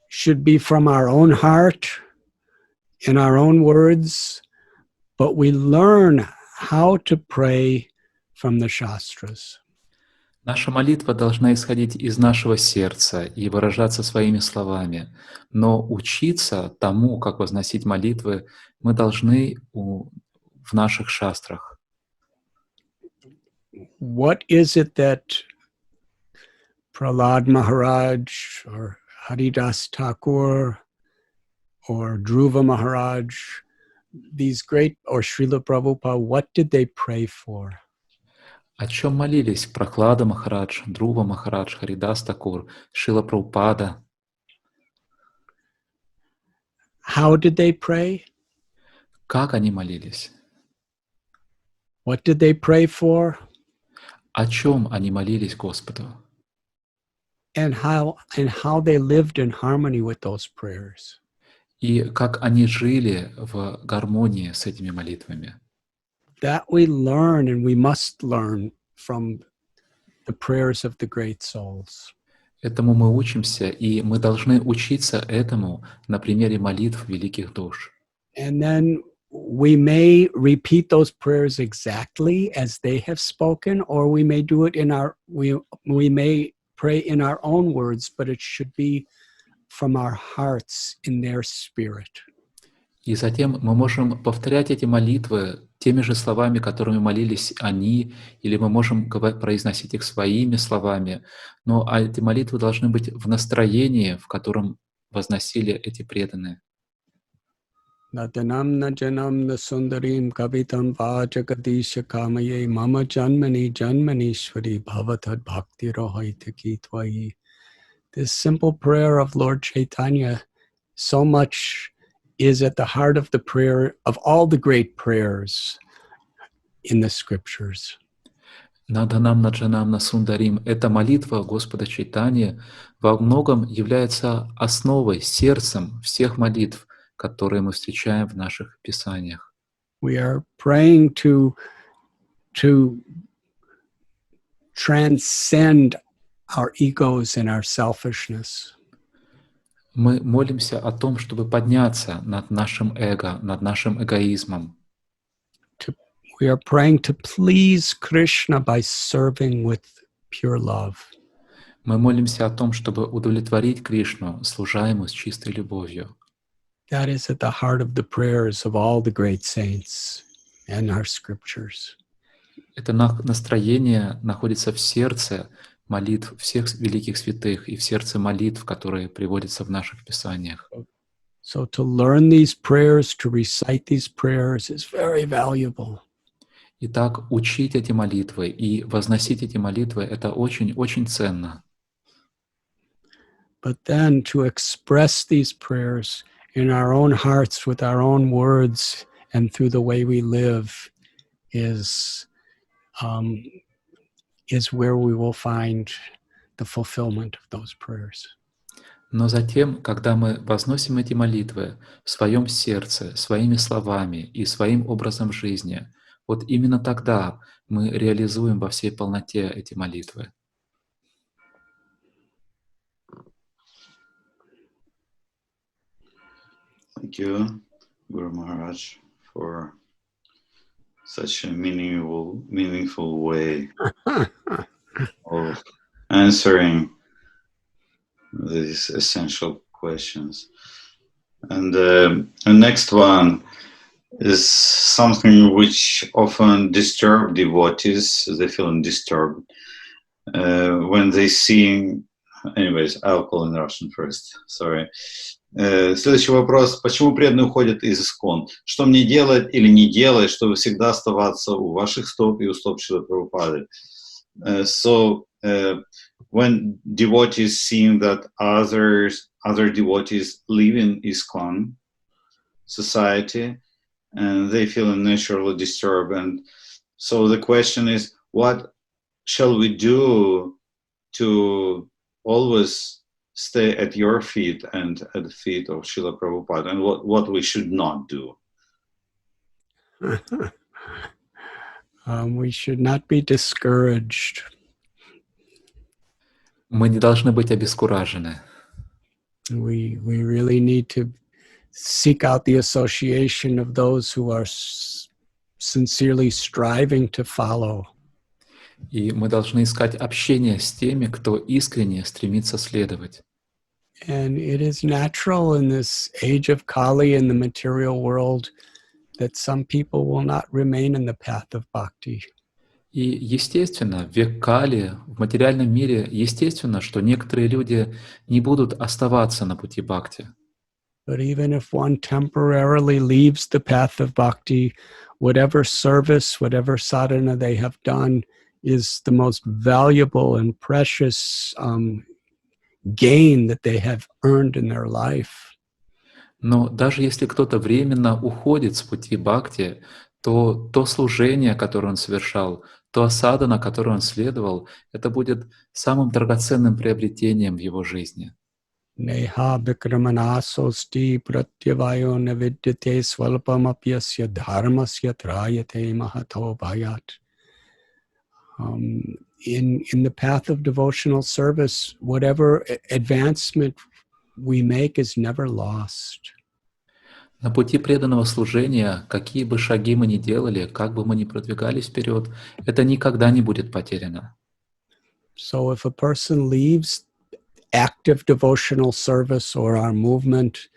should be from our own heart, in our own words, but we learn how to pray from the Shastras. Наша молитва должна исходить из нашего сердца и выражаться своими словами, но учиться тому, как возносить молитвы, мы должны в наших шастрах. What is it that Prahlad Maharaj or Haridas Thakur or Dhruva Maharaj, these great, or Srila Prabhupada, what did they pray for? О чем молились Прохлада Махарадж, Друва Махарадж, Харидас Такур, Шрила Прабхупада? How did they pray? Как они молились? What did they pray for? О чем они молились Господу? And how they lived in harmony with those prayers. И как они жили в гармонии с этими молитвами. That we learn, and we must learn from the prayers of the great souls. Этому мы учимся, и мы должны учиться этому на примере молитв великих душ. And then we may repeat those prayers exactly as they have spoken, or we may do it we may pray in our own words, but it should be from our hearts in their spirit. И затем мы можем повторять эти молитвы теми же словами, которыми молились они, или мы можем произносить их своими словами, но эти молитвы должны быть в настроении, в котором возносили эти преданные. Natanam najanam nasundarim kavitam vajagadisha kamaye mama janmani janmanishwari bhavatad bhakti rohaitaki tvayi. This simple prayer of Lord Chaitanya, so much is at the heart of the prayer of all the great prayers in the scriptures. Наданам наджанам насундарим. Эта молитва Господа Чайтаньи во многом является основой, сердцем всех молитв, которые мы встречаем в наших писаниях. We are praying to transcend our egos and our selfishness. Мы молимся о том, чтобы подняться над нашим эго, над нашим эгоизмом. We are praying to please Krishna by serving with pure love. Мы молимся о том, чтобы удовлетворить Кришну, служа Ему с чистой любовью. That is at the heart of the prayers of all the great saints and our scriptures. Это настроение находится в сердце молитв всех великих святых и в сердце молитв, которые приводятся в наших писаниях. So to learn these prayers, to recite these prayers is very valuable. Итак, учить эти молитвы и возносить эти молитвы — это очень-очень ценно. But then to express these prayers in our own hearts with our own words and through the way we live is where we will find the fulfillment of those prayers. Но затем, когда мы возносим эти молитвы в своем сердце, своими словами и своим образом жизни, вот именно тогда мы реализуем во всей полноте эти молитвы. Thank you, Guru Maharaj, for such a meaningful way of answering these essential questions. And the next one is something which often disturb devotees. They feel disturbed when they sing. Anyways, I'll call in Russian first. Sorry. Следующий вопрос. Почему преданные уходят из ИСККОН? Что мне делать или не делать, чтобы всегда оставаться у ваших стоп и у стоп Шрилы Прабхупады? So when devotees seeing that other devotees live in ISKCON society and they feel naturally disturbed, and so the question is, what shall we do to always stay at your feet and at the feet of Srila Prabhupada, and what we should not do? We should not be discouraged. Мы не должны быть обескуражены. We really need to seek out the association of those who are sincerely striving to follow. И мы должны искать общение с теми, кто искренне стремится следовать. And it is natural in this age of Kali in the material world that some people will not remain in the path of bhakti. И естественно, в век Кали, в материальном мире, естественно, что некоторые люди не будут оставаться на пути бхакти. But even if one temporarily leaves the path of bhakti, whatever service, whatever sadhana they have done is the most valuable and precious gain that they have earned in their life. Но даже если кто-то временно уходит с пути бхакти, то служение, которое он совершал, то асадана, которой он следовал, это будет самым драгоценным приобретением в его жизни. Neha vikramanasosti pratyavayo navidyate swalpamapyasya dharmasya trayate mahato bhayat. In the path of devotional service, whatever advancement we make is never lost. На пути преданного служения, какие бы шаги мы ни делали, как бы мы ни продвигались вперед, это никогда не будет потеряно. So if a person leaves active devotional service or our movement,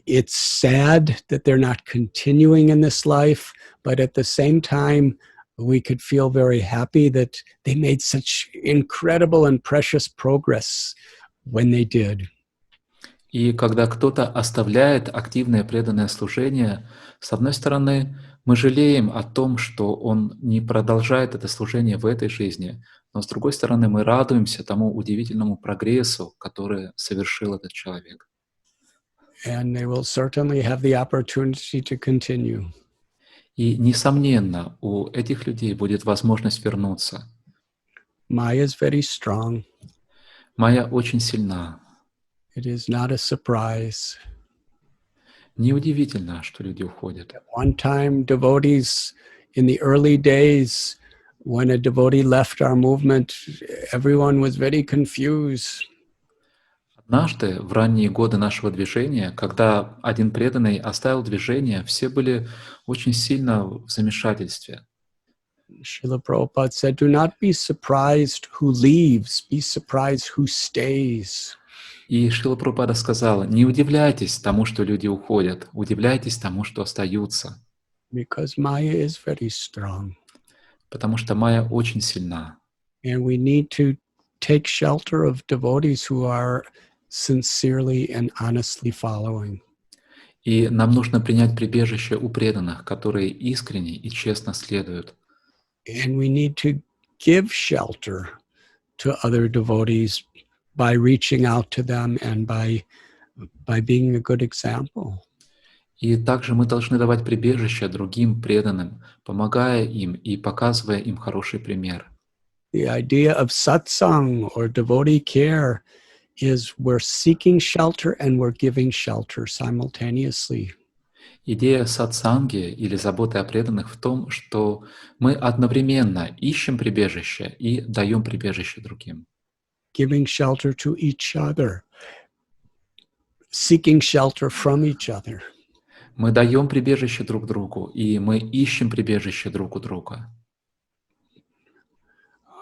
it's sad that they're not continuing in this life, but at the same time, we could feel very happy that they made such incredible and precious progress when they did. И когда кто-то оставляет активное преданное служение, с одной стороны, мы жалеем о том, что он не продолжает это служение в этой жизни, но с другой стороны, мы радуемся тому удивительному прогрессу, который совершил этот человек. And they will certainly have the opportunity to continue. И, несомненно, у этих людей будет возможность вернуться. Maya is very strong. Майя очень сильна. It is not a surprise. Неудивительно, что люди уходят. At one time, devotees in the early days, when a devotee left our movement, everyone was very confused. Однажды, в ранние годы нашего движения, когда один преданный оставил движение, все были очень сильно в замешательстве. Srila Prabhupada said, do not be surprised who leaves, be surprised who stays. И Шрила Прабхупада сказала: не удивляйтесь тому, что люди уходят, удивляйтесь тому, что остаются, Because Maya is very strong. потому что Майя очень сильна. And we need to take shelter of devotees who are sincerely and honestly following. И нам нужно принять прибежище у преданных, которые искренне и честно следуют. And we need to give shelter to other devotees by reaching out to them and by being a good example. И также мы должны давать прибежище другим преданным, помогая им и показывая им хороший пример. The idea of satsang or devotee care is we're seeking shelter and we're giving shelter simultaneously. Идея сатсанги или заботы о преданных в том, что мы одновременно ищем прибежище и даем прибежище другим. Giving shelter to each other, seeking shelter from each other. Мы даем прибежище друг другу, и мы ищем прибежище друг у друга.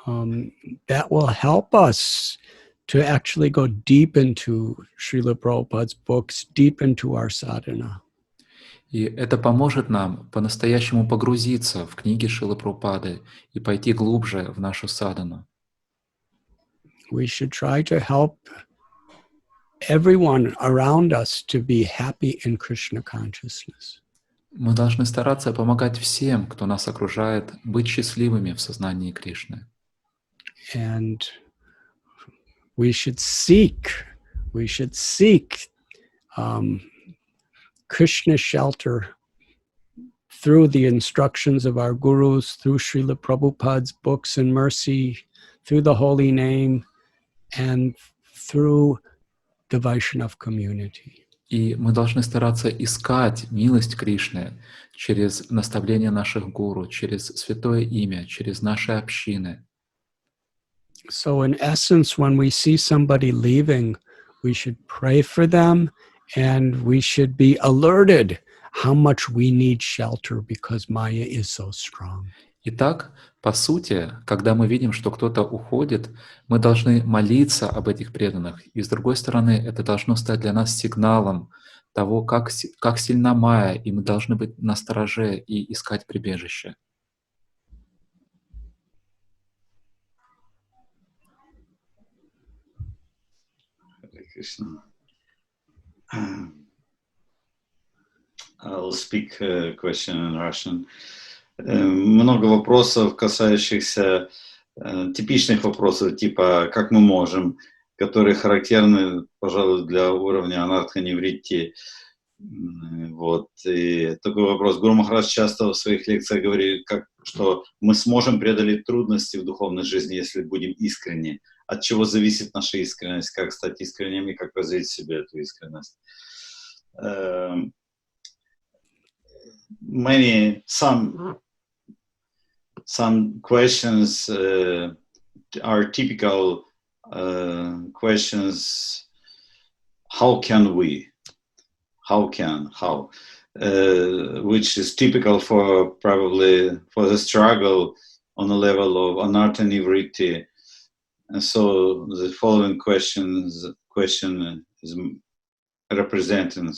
That will help us to actually go deep into Srila Prabhupada's books, deep into our sadhana. И это поможет нам по-настоящему погрузиться в книги Шрилы Прабхупады и пойти глубже в нашу садхану. We should try to help everyone around us to be happy in Krishna consciousness. Мы должны стараться помогать всем, кто нас окружает, быть счастливыми в сознании Кришны. And we should seek Krishna shelter through the instructions of our gurus, through Srila Prabhupada's books and mercy, through the holy name, and through the Vaishnava community. И мы должны стараться искать милость Кришны через наставления наших гуру, через святое имя, через наши общины. So in essence, when we see somebody leaving, we should pray for them and we should be alerted how much we need shelter because Maya is so strong. Итак, по сути, когда мы видим, что кто-то уходит, мы должны молиться об этих преданных. И с другой стороны, это должно стать для нас сигналом того, как сильна Майя, и мы должны быть настороже и искать прибежище. Hare Krishna. I'll speak a question in Russian. Много вопросов, касающихся типичных вопросов, типа «как мы можем?», которые характерны, пожалуй, для уровня анартха-невритти. Вот. И такой вопрос. Гуру Махарадж часто в своих лекциях говорит, что мы сможем преодолеть трудности в духовной жизни, если будем искренни. От чего зависит наша искренность, как стать искренними, как развить в себе эту искренность. Some questions are typical questions. How can we? How? Which is typical for probably for the struggle on the level of anartha nivritti. And so the following question is representing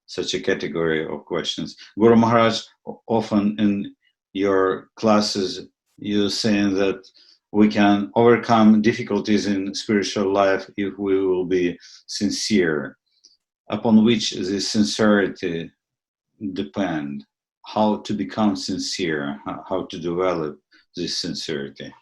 such a category of questions. Guru Maharaj, often in your classes, you're saying that we can overcome difficulties in spiritual life if we will be sincere. Upon which this sincerity depend? How to become sincere? How to develop this sincerity?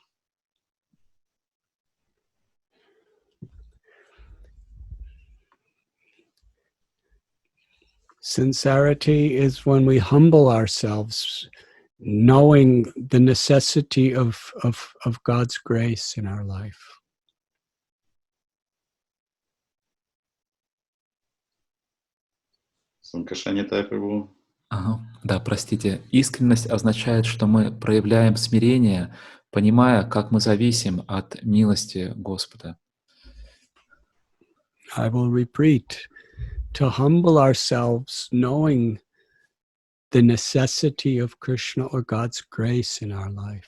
Sincerity is when we humble ourselves, knowing the necessity of God's grace in our life. Ага. Да, простите. Искренность означает, что мы проявляем смирение, понимая, как мы зависим от милости Господа. I will repeat, to humble ourselves, knowing the necessity of Krishna or God's grace in our life.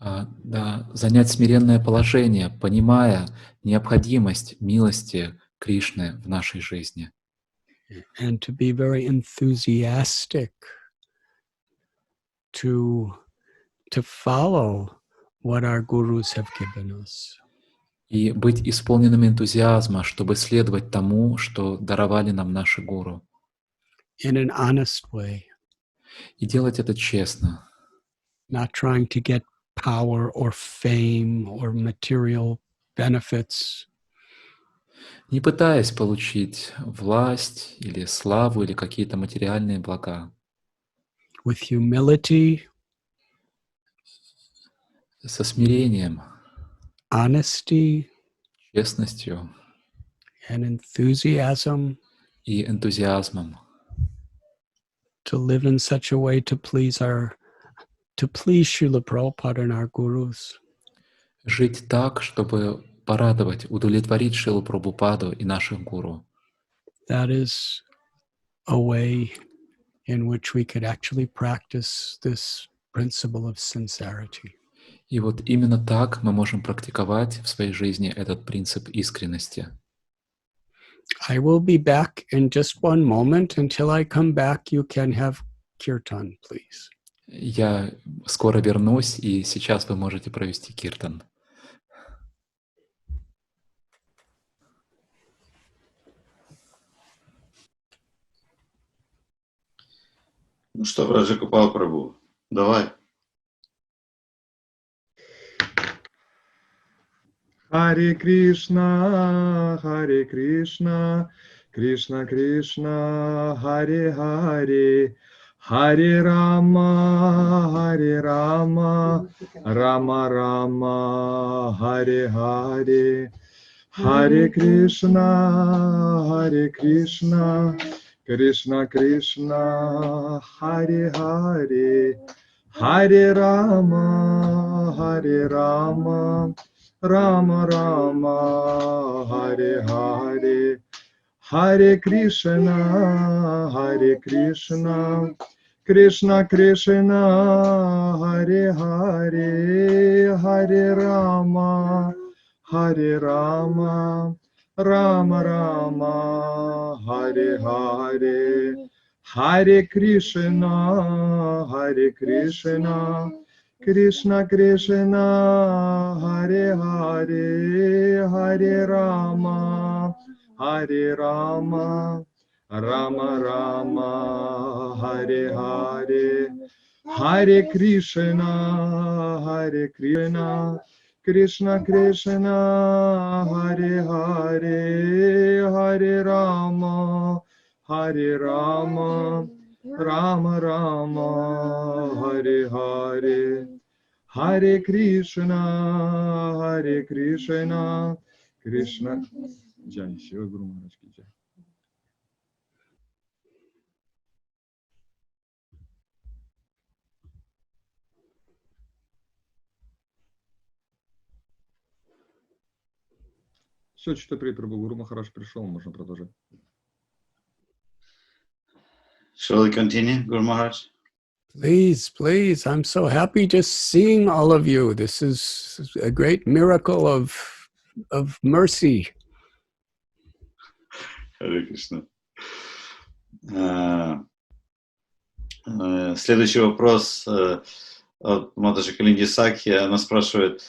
Да, занять смиренное положение, понимая необходимость милости Кришны в нашей жизни. And to be very enthusiastic to follow what our gurus have given us. И быть исполненным энтузиазма, чтобы следовать тому, что даровали нам наши гуру. In an honest way. И делать это честно. Not trying to get power or fame or material benefits. Не пытаясь получить власть или славу или какие-то материальные блага. With humility. Со смирением. Honesty. Честностью. And enthusiasm. И энтузиазмом. To live in such a way to please Srila Prabhupada and our gurus. Жить так, чтобы порадовать, удовлетворить Шрилу Прабхупаду и наших гуру. That is a way in which we could actually practice this principle of sincerity. И вот именно так мы можем практиковать в своей жизни этот принцип искренности. I will be back in just one moment. Until I come back, you can have kirtan, please. Я скоро вернусь, и сейчас вы можете провести киртан. Ну что, Раджагопал Прабху, давай. Харе Кришна, Кришна Кришна, Харе Харе, Харе Рама, Рама Рама, Харе Харе, Харе Кришна, Кришна Кришна, Харе Харе, Харе Рама, Рама Рама, Харе Харе, Харе Кришна, Krishna Krishna Hare Hare Hare Rama Hare Rama Rama Rama Hare Hare Hare Krishna Krishna Krishna Hare Hare Hare Rama Rama Rama Hare Hare Hare Krishna Krishna Krishna Hare Hare Hare Rama Rama Rama Hare Hare Hare Krishna Krishna Jai Shiva Guru Maharaj ki Jai. Все, что Прабху Гуру Махарадж пришел, можно продолжать. Shall we continue, Guru Maharaj? Please, please. I'm so happy just seeing all of you. This is a great miracle of mercy. Харе Кришна. Следующий вопрос от Маташи Калинги Сакхи. Она спрашивает,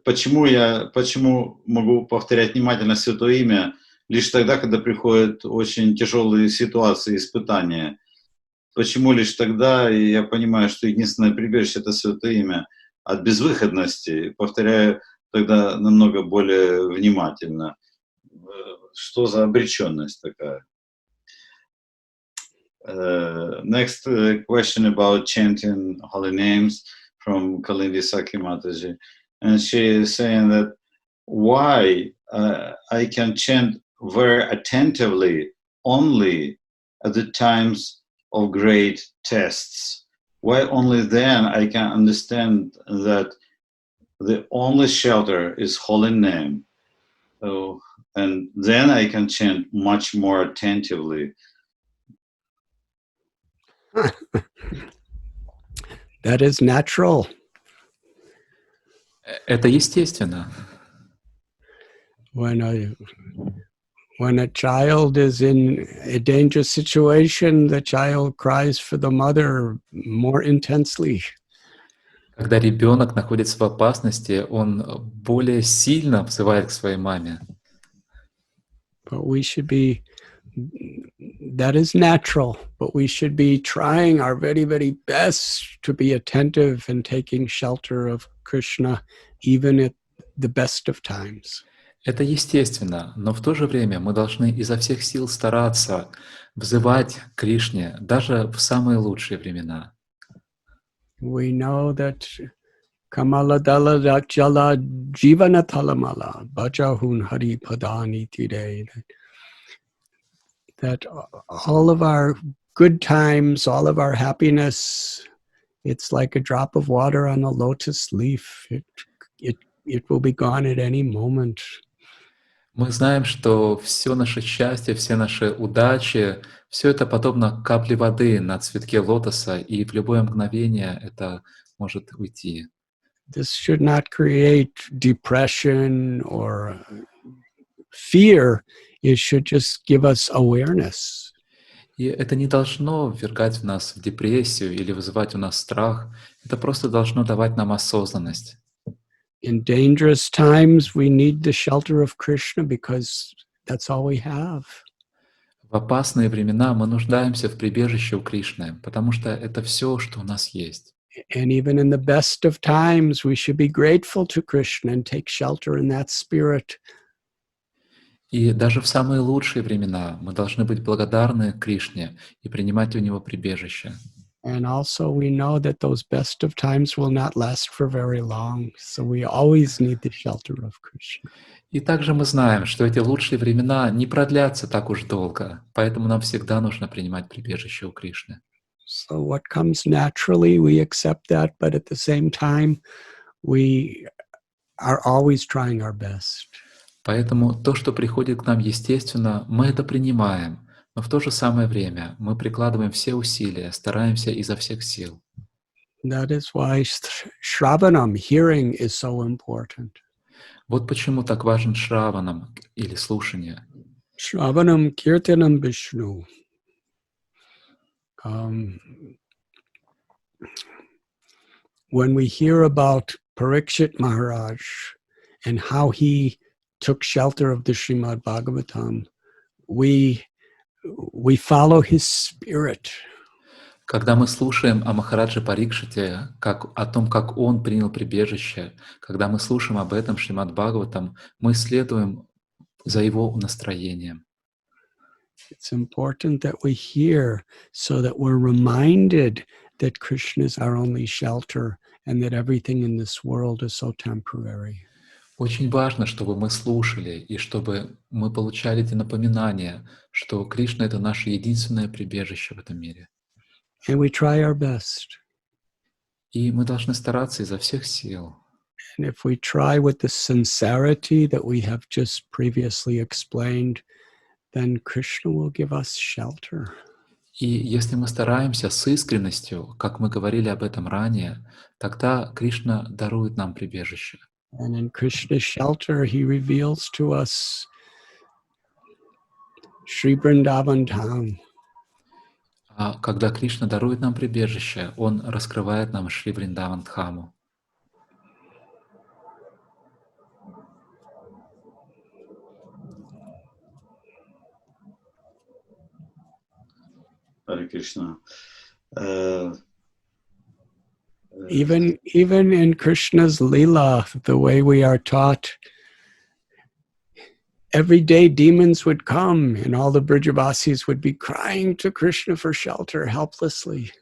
почему могу повторять внимательно Святое Имя лишь тогда, когда приходят очень тяжелые ситуации, испытания. Почему лишь тогда, и я понимаю, что единственное прибежище — это Святое Имя, от безвыходности повторяю тогда намного более внимательно. Что за обреченность такая? Next question about chanting holy names from Kalindi Sakhi Mataji. And she is saying that why I can chant very attentively only at the times of great tests. Why only then I can understand that the only shelter is holy name. And then I can chant much more attentively. That is natural. Это естественно. When a child is in a dangerous situation, the child cries for the mother more intensely. Когда ребенок находится в опасности, он более сильно взывает к своей маме. But we should be, that is natural, but we should be trying our very, very best to be attentive and taking shelter of Krishna, even at the best of times. Это естественно, но в то же время мы должны изо всех сил стараться взывать к Кришне даже в самые лучшие времена. We know that Kamala Dala Jala Jivana Talamala Bhajahun Hari Padani today. That all of our good times, all of our happiness, it's like a drop of water on a lotus leaf. It will be gone at any moment. Мы знаем, что все наше счастье, все наши удачи, все это подобно капле воды на цветке лотоса, и в любое мгновение это может уйти. This should not create depression or fear. It should just give us awareness. И это не должно ввергать в нас в депрессию или вызывать у нас страх. Это просто должно давать нам осознанность. In dangerous times, we need the shelter of Krishna because that's all we have. В опасные времена мы нуждаемся в прибежище у Кришны, потому что это все, что у нас есть. And even in the best of times, we should be grateful to Krishna and take shelter in that spirit. И даже в самые лучшие времена мы должны быть благодарны Кришне и принимать у Него прибежище. And also we know that those best of times will not last for very long. So we always need the shelter of Krishna. И также мы знаем, что эти лучшие времена не продлятся так уж долго, поэтому нам всегда нужно принимать прибежище у Кришны. So what comes naturally, we accept that, but at the same time, we are always trying our best. Поэтому то, что приходит к нам естественно, мы это принимаем, Но в то же самое время мы прикладываем все усилия, стараемся изо всех сил. That is why Shravanam, hearing, is so important. Вот почему так важен шраванам или слушание. Shravanam Kirtanam Vishnu. When we hear about Parikshit Maharaj and how he took shelter of the Srimad Bhagavatam, we follow his spirit. Когда мы слушаем о Махараджи Парикшите, о том, как он принял прибежище, когда мы слушаем об этом Шримад Бхагаватам, мы следуем за его настроением. It's important that we hear so that we're reminded that Krishna is our only shelter and that everything in this world is so temporary. Очень важно, чтобы мы слушали и чтобы мы получали эти напоминания, что Кришна — это наше единственное прибежище в этом мире. And we try our best. И мы должны стараться изо всех сил. And if we try with the sincerity that we have just previously explained, then Krishna will give us shelter. И если мы стараемся с искренностью, как мы говорили об этом ранее, тогда Кришна дарует нам прибежище. And in Krishna's shelter, he reveals to us Sri Vrindavan Dham. А когда Кришна дарует нам прибежище, Он раскрывает нам Шри Вриндаван Дхаму. Харе Кришна. Even in Krishna's Leela, the way we are taught, every day demons would come and all the Brijavasis would be crying to Krishna for shelter helplessly.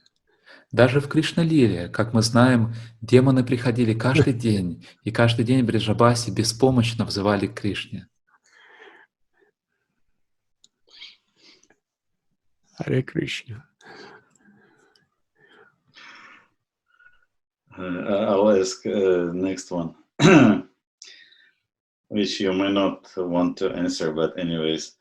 Даже в Кришна-лиле, как мы знаем, демоны приходили каждый день, и каждый день Бриджабаси беспомощно взывали к Кришне. Hare Krishna. I'll ask next one, which you may not want to answer, but anyways.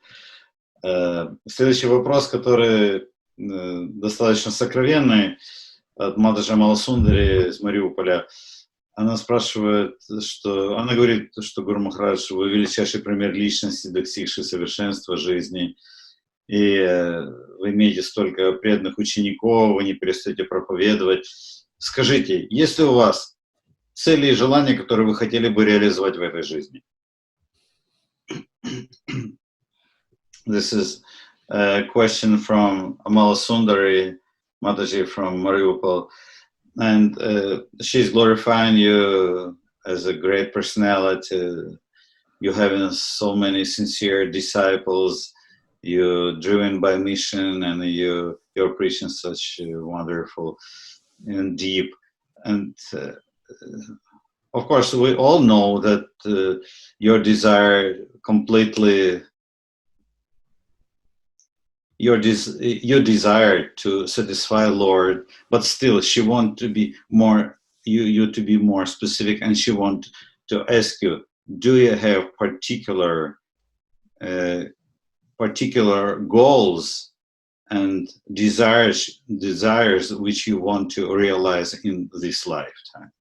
Следующий вопрос, который достаточно сокровенный, от Мададжи Маласундари из Мариуполя. Она спрашивает, что... Она говорит, что Гуру Махарадж, вы величайший пример личности, достигший совершенства жизни, и вы имеете столько преданных учеников, вы не перестаете проповедовать. Скажите, есть ли у вас цели и желания, которые вы хотели бы реализовать в этой жизни? This is a question from Amala Sundari, Mataji from Mariupol, and she's glorifying you as a great personality. You having so many sincere disciples, you're driven by mission, and you're preaching such wonderful and deep. And of course, we all know that your desire completely, your desire to satisfy Lord, but still she wants to be more, you to be more specific, and she wants to ask you, do you have particular goals and desires which you want to realize in this lifetime?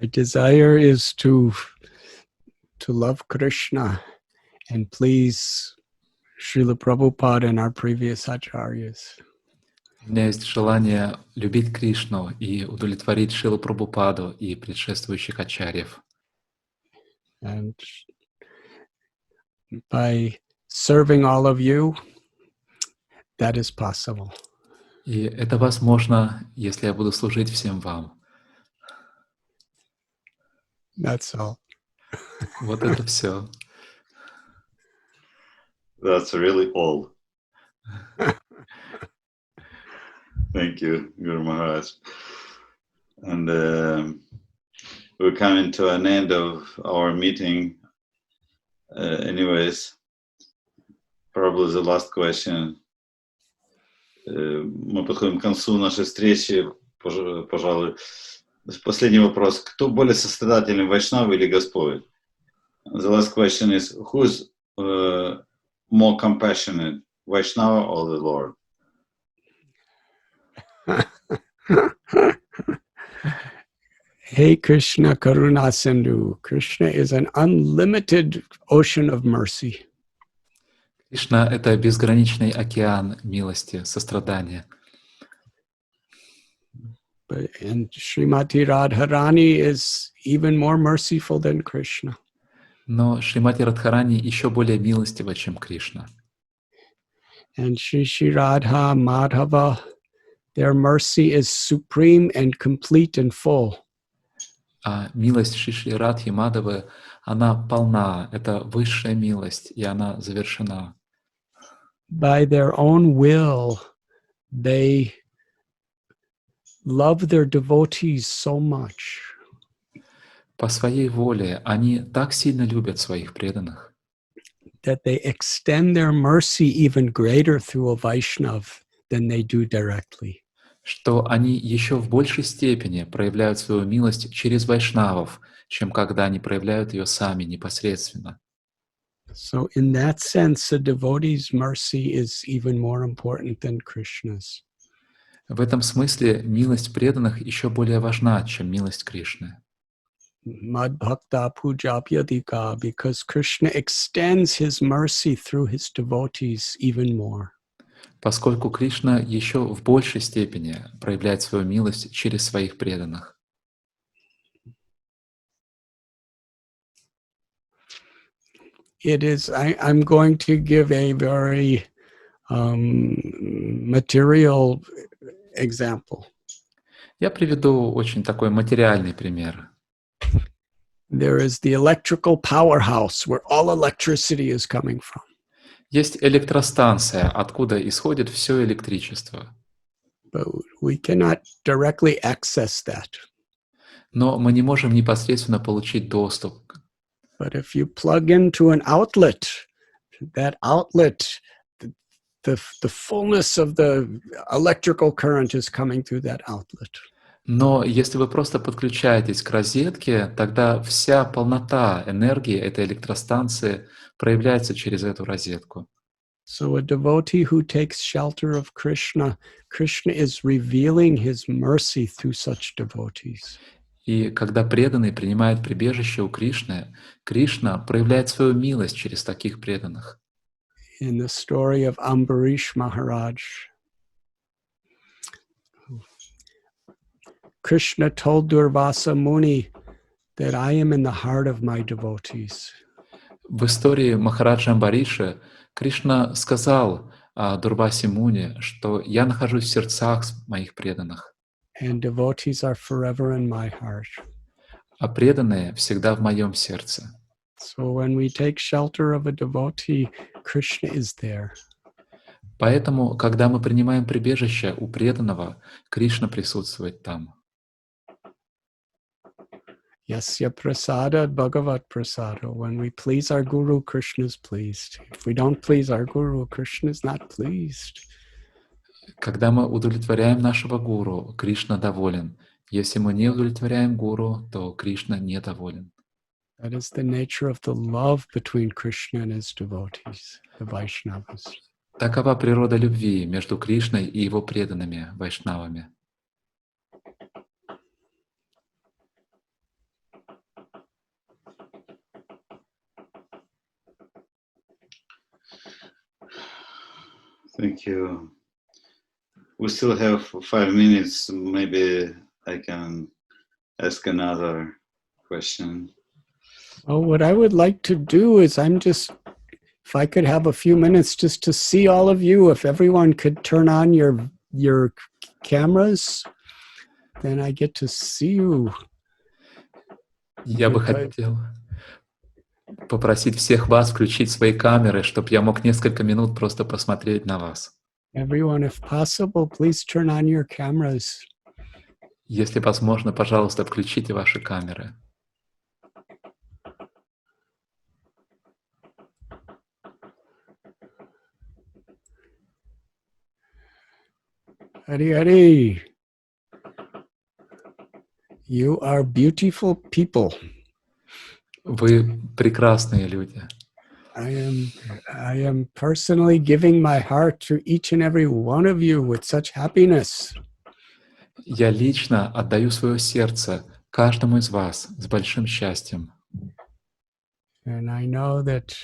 My desire is to love Krishna and please Srila Prabhupada and our previous acharyas. У меня есть желание любить Кришну и удовлетворить Шрилу Прабхупаду и предшествующих ачарьев. And by serving all of you, that is possible. И это возможно, если я буду служить всем вам. That's all. Вот это все. That's really all. Thank you, Guru Maharaj. And we're coming to an end of our meeting. Anyways, probably the last question. Мы подходим к концу нашей встречи, пожалуй. Последний вопрос. Кто более сострадательный, Вайшнав или Господь? The last question is, who's more compassionate, Vaishnava or the Lord? Hey Krishna Karuna Sindhu. Krishna is an unlimited ocean of mercy. Кришна — это безграничный океан милости, сострадания. And Srimati Radharani is even more merciful than Krishna. Но Шримати Радхарани еще более милостива, чем Кришна. And Shri Radha Madhava, their mercy is supreme and complete and full. А милость Шри Радхи Мадавы, она полна, это высшая милость, и она завершена. By their own will, they love their devotees so much. По своей воле они так сильно любят своих преданных, That they extend their mercy even greater through a Vaishnav than they do directly. что они еще в большей степени проявляют свою милость через вайшнавов, чем когда они проявляют ее сами непосредственно. So in that sense, a devotee's mercy is even more important than Krishna's. В этом смысле милость преданных еще более важна, чем милость Кришны. Mad Bhakta Pujapyadika, because Krishna extends his mercy through his devotees even more. Поскольку Кришна еще в большей степени проявляет свою милость через своих преданных. It is, I'm going to give a very material example. Я приведу очень такой материальный пример. There is the electrical powerhouse where all electricity is coming from. Есть электростанция, откуда исходит все электричество. But we cannot directly access that. Но мы не можем непосредственно получить доступ. But if you plug into an outlet, that outlet, the fullness of the electrical current is coming through that outlet. Но если вы просто подключаетесь к розетке, тогда вся полнота энергии этой электростанции проявляется через эту розетку. So a devotee who takes shelter of Krishna, Krishna is revealing his mercy through such devotees. И когда преданный принимает прибежище у Кришны, Кришна проявляет свою милость через таких преданных. In the story of Ambarish Maharaj, Krishna told Durvasa Muni that I am in the heart of my devotees. В истории Махараджа Амбариша Кришна сказал Дурвасе Муни, что я нахожусь в сердцах моих преданных, And devotees are forever in my heart. а преданные всегда в моем сердце. So when we take shelter of a devotee, Krishna is there. Поэтому, когда мы принимаем прибежище у преданного, Кришна присутствует там. Yasya prasada bhagavat prasada. When we please our guru, Krishna is pleased. If we don't please our guru, Krishna is not pleased. Когда мы удовлетворяем нашего гуру, Кришна доволен. Если мы не удовлетворяем гуру, то Кришна недоволен. That is the nature of the love between Krishna and his devotees, the Vaishnavas. Такова природа любви между Кришной и его преданными вайшнавами. Thank you. We still have 5 minutes. Maybe I can ask another question. Well, what I would like to do is if I could have a few minutes just to see all of you, if everyone could turn on your cameras, then I get to see you. Я бы хотел попросить всех вас включить свои камеры, чтобы я мог несколько минут просто посмотреть на вас. Everyone, if possible, please turn on your cameras. Если возможно, пожалуйста, включите ваши камеры. Hari Hari. You are beautiful people. Вы прекрасные люди. I am personally giving my heart to each and every one of you with such happiness. Я лично отдаю свое сердце каждому из вас с большим счастьем. And I know that,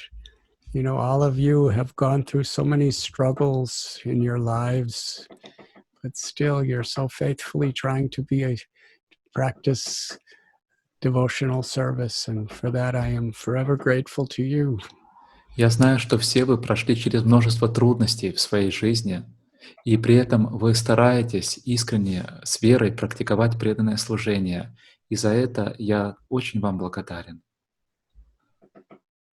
all of you have gone through so many struggles in your lives, but still you're so faithfully trying to practice devotional service. And for that, I am forever grateful to you. Я знаю, что все вы прошли через множество трудностей в своей жизни, и при этом вы стараетесь искренне, с верой практиковать преданное служение. И за это я очень вам благодарен.